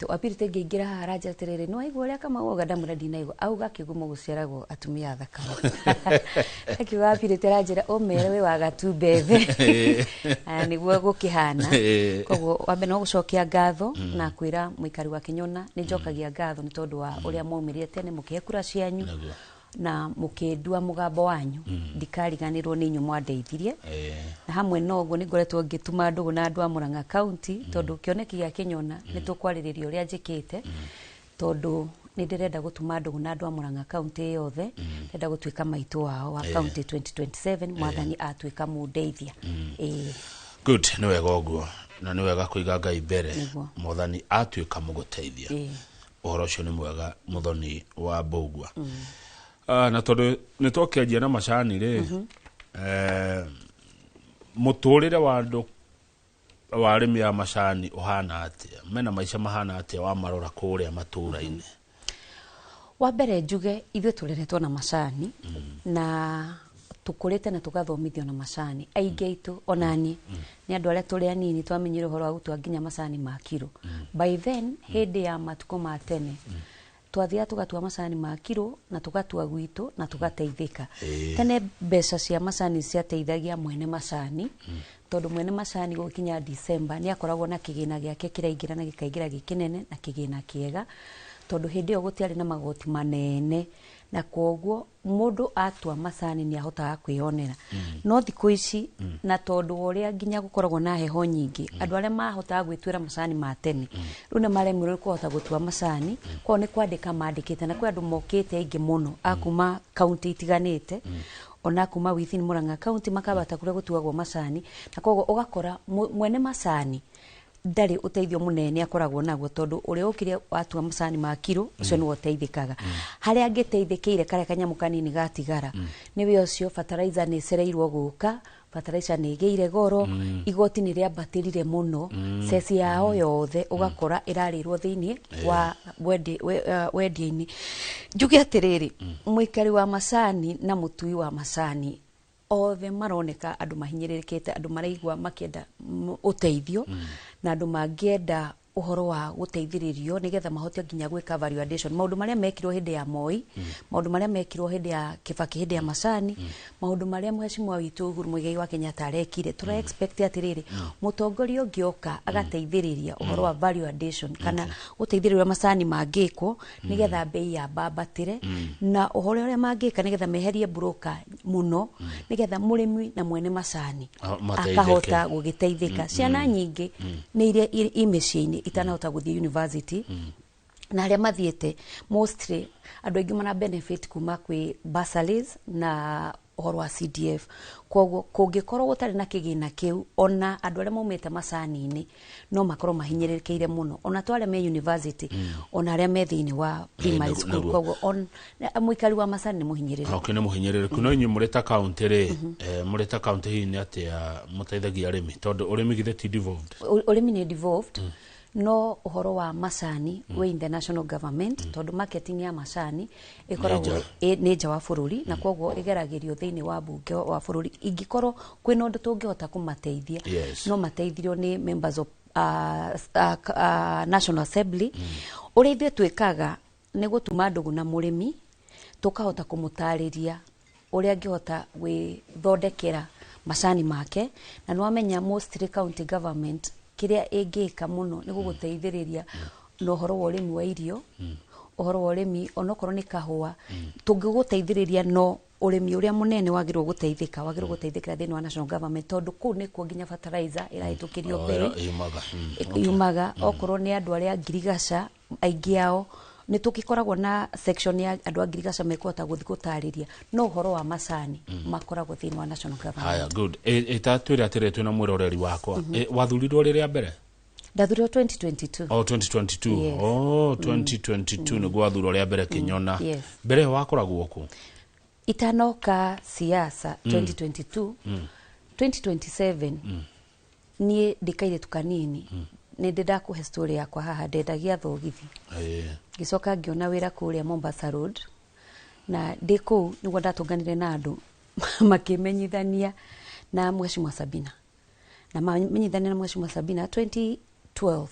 Wapirite ngiingira haraja terere no aigwa ria kama woga ndamuradi naigwa auga kigumo guciaragwo atumia thakama akiwa Wapirite ranjira omere we waga tu bethe niguo gukihana koguo wambe no gucokia ngatho na kwira muikari wa Kinyona ni njokagia ngatho ni tondu wa uria maumirire tene mukihekura cianyu na mukendua mugambo wanyu ndikariganirwo ni nyu mwandeithirie na hamwe noguo ni ngoretwo ngituma ndugu na andu a Murang'a county tondu kioneki gia Kinyona ni tukwariria uria njikite tondu ni ndirenda gutuma ndugu na andu a Murang'a county yothe ndenda gutwika maitu wao wa county 2027 mwathani atwika mundeithia good ni wega uguo na ni wega kuiga Ngai mbere mwathani atwika muguteithia uhoro ucio ni mwega Muthoni wa Bogua na tondu ni twakianjia na macani ri muturire wa andu wa arimi ya macani uhana atia mena maica mahana atia wa marora kuria matura-ini wa mbere njuge ithu tureretwo na macani na tukurite na tugathomithio na macani aingi aitu onani ni andu aria turi anini twamenyire horo wa gutwa nginya macani ma kiro by then hindi ya matuko ma tene twathia tugatua macani ma kiro na tugatua gwito na tugateithika tene mbeca cia macani ciateithagia mwene macani tondu mwene macani gukinya December ni akoragwo na kigina giake kiraingira na gikaingira gikinene na kigina kiega tondu hindi yo gutiari na magoti manene na koguo mundu atua macani ni ahotaga kwionera no thiku ici na tondu uria nginya gukoragwo na heho nyingi andu aria mahotaga gwitwira macani ma tene riu ne maremire kuhota gutua macani kwa ni kwandika mandikite na kwa andu mokite aingi muno akuma county itiganite ona kuma within Murang'a county makabata kuria gutuagwo macani na koguo ugakora mwene macani ndari uteithio munene akoragwo naguo tondu uria ukire watua macani ma kiro ucio ni uteithikaga haria angiteithikire kare kanyamu kanini gatigara niwe ucio fertilizer ni cereirwo guka fertilizer ni geire goro igoti ni ria batirire muno sesi yao yothe ugakora irarirwo thiini wa wendi-ini njuge atiriri mwikari wa macani na mutui wa macani othe maroneka andu mahinyirikite andu maraigwa makienda uteithio na andu mangienda uhoro wa guteithiririo nigetha mahote nginya gwika value addition maundu maria mekirwo hindi ya Moi maundu maria mekirwo hindi ya Kibaki hindi ya macani maundu maria mheshimiwa witu Uhuru Muigai wa Kenyatta arekire tura expect atiriri mutongoria ungioka agateithiriria uhoro wa value addition kana guteithiriria macani mangiko nigetha bei ya babatire na uhoro uria mangika nigetha meherie broker muno nigetha murimi na mwene macani akahota gugiteithika ciana nyingi ni iria imeciini itanahota guthii university na aria mathiete mostly andu aingi mana benefit kuma kwi bursaries na uhoro wa CDF koguo kungikorwo gutari na kigina kiu ona andu aria maumite macani-ini no makorwo mahinyirikire muno ona tware me university ona aria me thiini wa primary school koguo on muikari wa macani ni muhinyirire okay ni muhinyirire kuno inyu mureta county ri mureta county hii ni atia muteithagia arimi tondu urimi githe ti devolved urimi ni devolved no uhoro wa macani we in the national government tondu marketing ya macani ikoragwo ni nja wa bururi na koguo igeragirio thiini wa bunge wa bururi ingikorwo kwina undu tungihota kumateithia no mateithirio ni members of National Assembly uria ithuĩ twikaga ni gutuma ndugu na murimi tukahota kumutariria uria angihota gwithondekera macani make na nwamenya mostly county government kiria ingika muno ni guguteithiriria no horo wa urimi wa irio uhoro wa urimi onokorwo ni kahua tungiguteithiriria no urimi uria munene wagirwo guteithika wagirwo guteithikira thiini wa national government tondu ku ni ku nginya fertilizer irahitukirio bei yumaga okorwo ni andu aria ngirigaca aingi ao ni tukikoragwo na section ya andu ngirigaca mekuhota guthi gutariria no uhoro wa macani makoragwo thiini wa national government haya good itatwira atire na mwiroreri wakwa wathurirwo riria mbere ndathurirwo 2022 2022 yes. 2022 ni gwathurwo ria mbere Kinyona mbere wakoragwo ku itanoka siasa 2022 2027 nie ndikaire tukanini ni ndakuhe story yakwa haha ndendagia thogithi gicoka ngiona wira kuria Mombasa Road na ndiku niguo ndatunganire na andu makimenyithania na mheshimiwa Sabina na mamenyithania na mheshimiwa Sabina 2012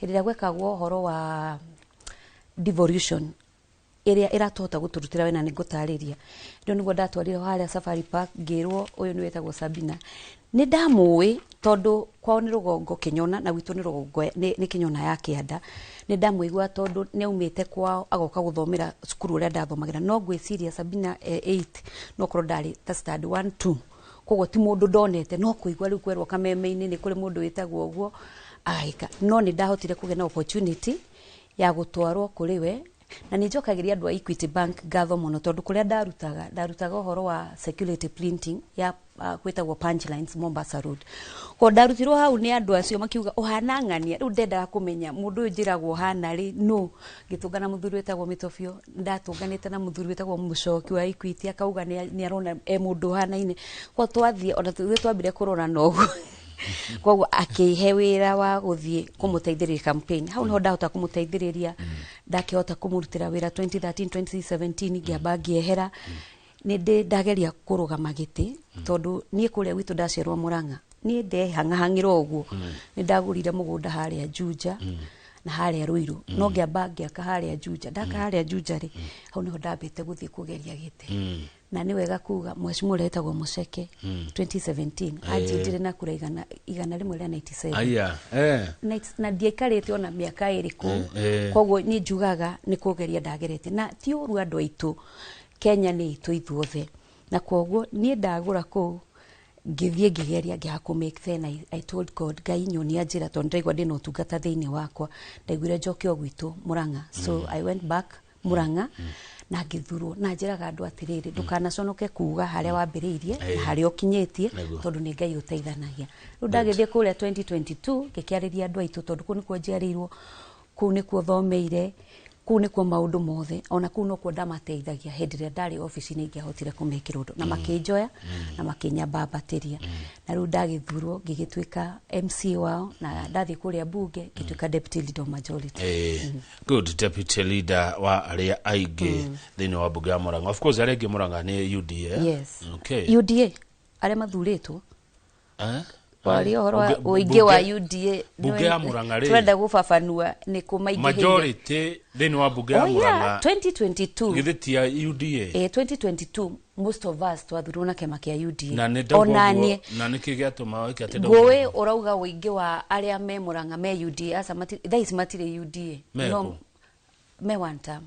hĩndĩ gwekagwo horo wa devolution area iratota guturutira wena ni gutariria ndio niguo ndatwarire haria Safari Park ngirwo uyu ni wetagwo Sabina ni ndamui tondu kwao ni rugongo Kinyona na gwitu ni rugongo ni Kinyona ya Kianda ni ndamuigua tondu ni umite kwao agoka guthomera cukuru uria ndathomagira no gwiciria Sabina 8 no koro ndari ta stad 1 2 koguo ti mundu ndonete no kuigua riu kwerwo kameme-ini ni kuri mundu witagwo uguo aika no ni ndahotire kugena opportunity ya gutwarwo kuri we na nijokagiria andu a Equity Bank ngatho muno tondu kuria ndarutaga uhoro wa security printing ya kwetagwo punchlines Mombasa Road ko ndarutirwo hau ni andu acio makiuga uhana ng'ania riu ndendaga kumenya mundu uyu njiragwo hana ri no gitungana muthuri wetagwo Mitofio ndatunganite na muthuri wetagwo Mucoki wa Equity akauga ni arona mundu hana-ine ko twathie ona twambire kurora nogu koguo akihe wira wa guthie kumuteithiriria campaign hau no ndahota kumuteithiriria ndakihota kumurutira wira 2013 2017 ngiamba ngiehera ni ndageria kurugama giti tondu nie kuria witu ndacerwa Murang'a nie ndehang'ahang'irwo uguo ni ndagurire mugunda haria Juja na harĩa Ruiru no ngĩamba ngĩaka harĩa Juja ndaka harĩa Juja rĩ hau niho ndambĩte gũthiĩ kũgeria gĩtĩ na nĩ wega kuga mheshimiwa letagwo Muceke 2017 anjindire na kura igana rĩmwe rĩa 97 aya na ndiaikarĩte ona mĩaka ĩrĩ kũu koguo nĩ njugaga nĩ kũgeria ndagerete na ti ũru andũ aitũ Kenya nĩ itũ ithuothe na koguo niĩ ndagũra kũu ngĩthiĩ ngĩgeria ngĩha make then I told God Ngai nyonia njĩra tondũ ndaigua ndĩna ũtungata thĩinĩ wakwa ndaiguire njoke o gwitũ Murang'a so I went back Murang'a na ngĩthurwo na njĩraga andũ atĩrĩrĩ ndũkanaconoke kuga harĩa wambĩrĩirie na harĩa ũkinyĩtie tondũ nĩ Ngai ũteithanagia rĩu ndagĩthiĩ kũrĩa 2022 ngĩkĩarĩria andũ aitũ tondũ kũu nĩkuo njiarĩirwo kũu nĩkuo thomeire kũu nĩkuo maũndũ mothe ona kũu nokuo ndamateithagia hĩndĩ ĩrĩa ndarĩ ofici-inĩ ingĩahotire kũmekĩra ũndũ na makĩnjoya na makĩnyambambatĩria na rĩu ndagĩthurwo ngĩgĩtuĩka MC wao na ndathiĩ kũrĩa bunge ngĩtuĩka deputy leader of majority good deputy leader wa arĩa aingĩ thĩinĩ wa bunge ya Murang'a of course arĩa aingĩ Murang'a nĩ UDA yes okay UDA arĩa mathurĩtwo Wali horo uige wa UDA bunge ya Murang'a rĩ twenda gufafanua ni kumaingĩhĩire majority thĩinĩ wa bunge ya Murang'a 2022 gĩthĩtia UDA 2022 most of us twathurwo na kĩama kĩa UDA onanie na nĩ kĩgĩatũma oike atĩ ngũĩ ũrauga ũingĩ wa arĩa me Murang'a me UDA asa thais matirĩ UDA no me one term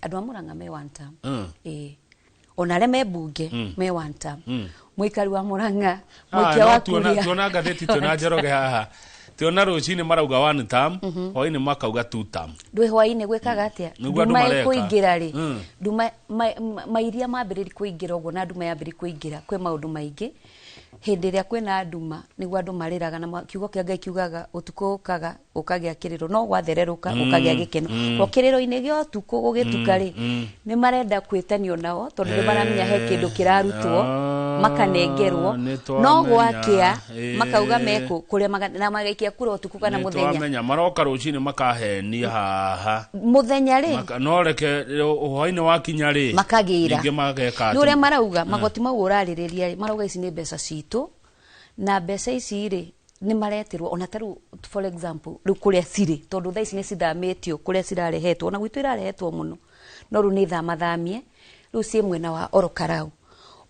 andũ a Murang'a me one term ona arĩa me bunge me one term muikari wa Murang'a muikia wa kuria tuona ngatheti tuona Njoroge haha tuona rũcinĩ marauga one term hwainĩ makauga two term ndwe hwainĩ gwĩkaga atĩa nduma ĩkũingĩra rĩ nduma mairia mambĩrĩri kũingĩra ũguo na nduma yambĩrĩri kũingĩra kwĩ maũndũ maingĩ hĩndĩ ĩrĩa kwĩna nduma nĩguo andũ marĩraga na kiugo kĩa Ngai kiugaga ũtukũ ũkaga ũkagĩa kĩrĩro no gwathererũka ũkagĩa gĩkeno o kĩrĩro-inĩ gĩa ũtukũ gũgĩtuka rĩ nĩ marenda kwĩtanio nao tondũ nĩ maramenya he kĩndũ kĩrarutwo makanengerwo no gwakĩa makauga meko kũrĩa na magaikia kura ũtukũ kana mũthenya twamenya maroka rũcinĩ makahenia haha mũthenya rĩ no reke hwainĩ wakinya rĩ makagĩra ningĩ mageka nĩ ũrĩa marauga magoti mau ũrarĩrĩria marauga ici nĩ mbeca citũ na mbeca ici rĩ nĩ mareterwo ona taru for example rĩu kũrĩa cirĩ tondũ thaa ici nĩ cithamĩtio kũrĩa cirarehetwo ona gwitũ irarehetwo mũno no rĩu nĩ thamathamie rĩu ciĩ mwena wa Orokarau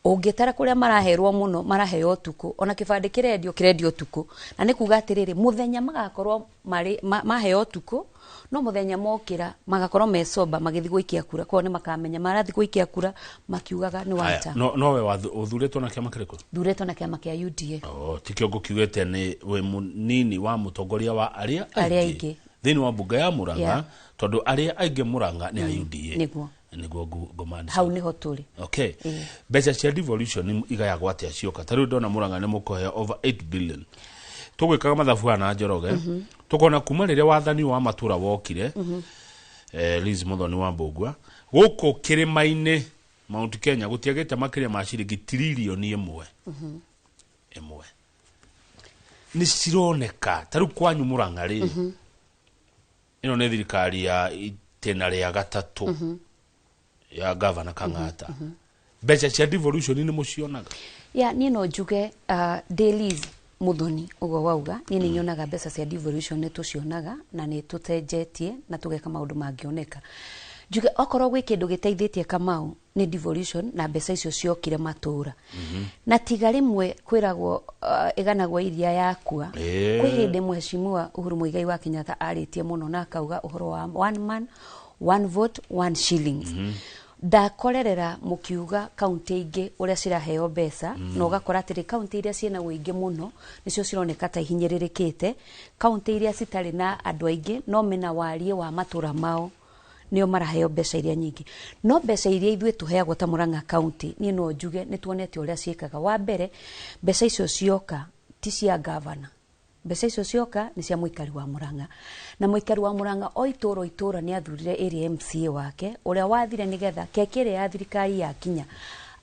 ũngĩtara kũrĩa maraherwo mũno maraheo ũtukũ ona kĩbandĩ kĩrendio ũtukũ na nĩ kuga atĩrĩrĩ mũthenya magakorwo maheo ũtukũ no mũthenya mokĩra magakorwo mecoba magĩthiĩ gũikia kura kwa nĩ makamenya marathiĩ gũikia kura makiugaga nĩ wata no we ũthurĩtwo na kĩama kĩrĩkũ thurĩtwo na kĩama kĩa UDA tikio ngũkiugĩte nĩ we mũnini wa mũtongoria wa arĩa aingĩ thĩinĩ wa bunge ya Murang'a tondũ arĩa aingĩ Murang'a nĩ a UDA nĩguo ngomani hau niho tũrĩ okay mbeca cia devolution igayagwo atĩa cioka tarĩu ndona Murang'a nĩ mũkũheo over 8 billion tũgwĩkaga mathabu na Njoroge tũkona kuma rĩrĩa wathani wa matũra wokire Liz Muthoni wa Mbũgua gũkũ kĩrĩma-inĩ Mount Kenya gũtiagĩte makĩria ma ciringi tiririoni ĩmwe nĩ cironeka tarĩu kwanyu Murang'a rĩ ĩno nĩ thirikari ya itĩna rĩa gatatũ ya Governor Kang'ata mbeca cia devolution nĩ mũcionaga niĩ no njuge Liz Muthoni ugo wauga niĩ nĩ nyonaga mbeca cia devolution nĩ tũcionaga na nĩ tũtenjetie na tũgeka maũndũ mangĩoneka njuge okorwo gwĩ kĩndũ gĩteithĩtie Kamau nĩ devolution na mbeca icio ciokire matũra na tiga rĩmwe kwĩragwo ĩganagwo iria yakua kwĩ hĩndĩ mheshimiwa Uhuru Muigai wa Kenyatta arĩtie mũno na akauga ũhoro wa one man one vote one shillings ndakorerera mukiuga kaunti ingĩ ũrĩa ciraheo mbeca na ũgakora atĩrĩ kaunti iria ciĩna ũingĩ mũno nĩcio cironeka ta ihinyĩrĩrĩkĩte kaunti iria citarĩ na andũ aingĩ no mena warie wa matũra mao nĩo maraheo mbeca iria nyingĩ no mbeca iria ithuĩ tũheagwo ta Murang'a kaunti niĩ no njuge nĩ tuonete ũrĩa ciĩkaga wa mbere mbeca icio cioka ti cia governor mbeca icio cioka nĩ cia mũikari wa Murang'a na mũikari wa Murang'a o itũra nĩ athurire area MCA wake ũrĩa wathire nĩgetha kekere ya thirikari yakinya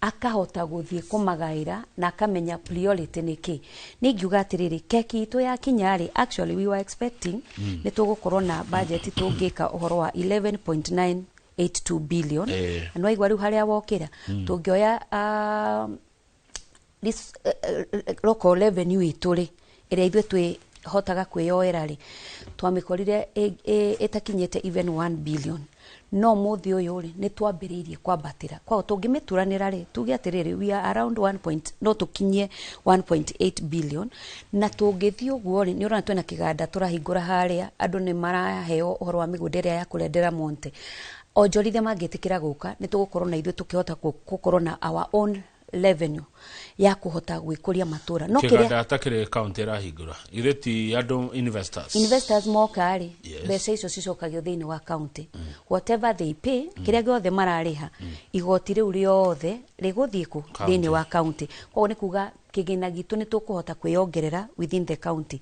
akahota gũthiĩ kũmagaĩra na akamenya priority nĩkĩ nĩ ngiuga atĩrĩrĩ keki itũ yakinya rĩ actually we were expecting nĩ tũgũkorwo na budget tũngĩka ũhoro wa 11.982 billion na waigua rĩu harĩa wokĩra tũngĩoya local revenue itũ rĩ ĩrĩa ithuĩ hotaga kwĩyoera rĩ twamĩkorire ĩtakinyĩte even 1 billion no muthi uyu ri ni twambiriirie kwambatira kwao tungimituranira ri tuge atiriri we are around 1. no tukinyie 1.8 billion na tungithii uguo ri ni urana twena kiganda turahingura haria andu ni maraheo uhoro wa migunda iria ya kurendera monte onjorithia mangitikira guka ni tugukorwo na ithuĩ tukihota gukorwo na our own revenue ya kuhota gwikuria matura no kiganda atakire county rahingura ireti andu investors moka ri mbeca icio cicokagio thiini wa county whatever they pay kiria giothe marariha igoti riu riothe riguthii ku thiini wa county kwa ni kuga kigina gitu ni tukuhota kwiongerera within the county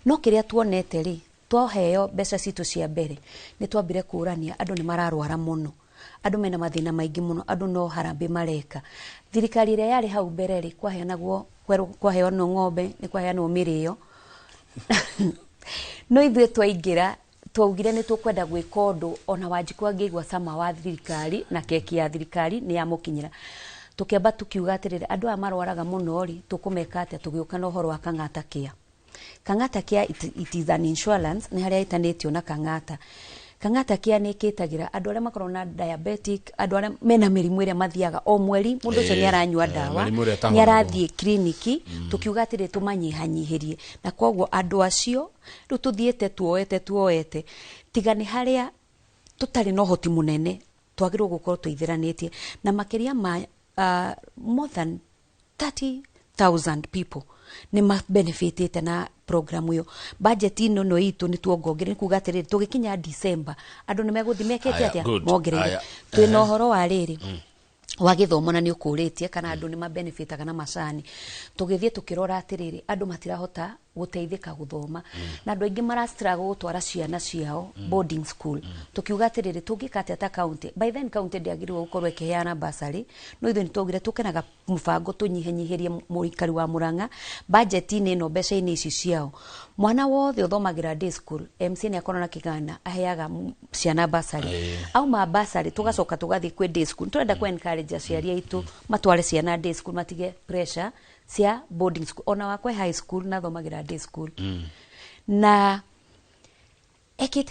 no kiria tuonete ri twoheo mbeca citu cia mbere ni twambire kurania andu ni mararwara muno andu mena mathina maingi muno andu no harambe mareka thirikari ria yari hau mbere ri kwaheanagwo kwaheanwo ng'ombe ni kwaheanwo mirio no ithuĩ twaingira twaugire ni tukwenda gwika undu ona Wanjiku angĩigua cama wa thirikari na keki ya thirikari ni yamukinyira tukiamba tukiuga atiriri andu aya marwaraga muno ri tukumeka atia tugĩũka na uhoro wa Kang'ata Care. Kang'ata Care it is an insurance ni haria itanitio na Kang'ata Care ni kitagira andu aria makorwo na diabetic andu aria mena mirimu iria mathiaga o mweri mundu ucio ni aranyua dawa ni arathie kliniki tukiuga atiri tumanyihanyihirie na kwoguo andu acio ru tuthiete tuoete tigani haria tutari no hoti munene twagirwo gukorwo tuithiranitie na makiria ma more than 30,000 people ni ma benefitete na program yo budget ino no itu ni tuongongere kuga atiriri tugikinya December andu ni meguthi mekete atia mongerere twina uhoro wa riri wa githomo na ni ukuritie kana andu ni ma benefitaga na macani tugithie tukirora atiriri andu matirahota guteithika guthoma na andu aingi mara struggle gutwara ciana ciao boarding school tukiuga atiriri tungikate ata county by then county ndiagirwo gukorwo ikiheana basari no ithu nitugire tukenaga mubango tunyihenyihirie muikari wa Murang'a budget ini no mbeca ini ici ciao mwana wothe uthomagira day school MC ni akorana kigana aheaga ciana basari au ma basari tugacoka tugathi kwi day school turenda ku encourage aciari aitu matware ciana day school matige pressure cia boarding school ona wakwe high school na thomagira day school na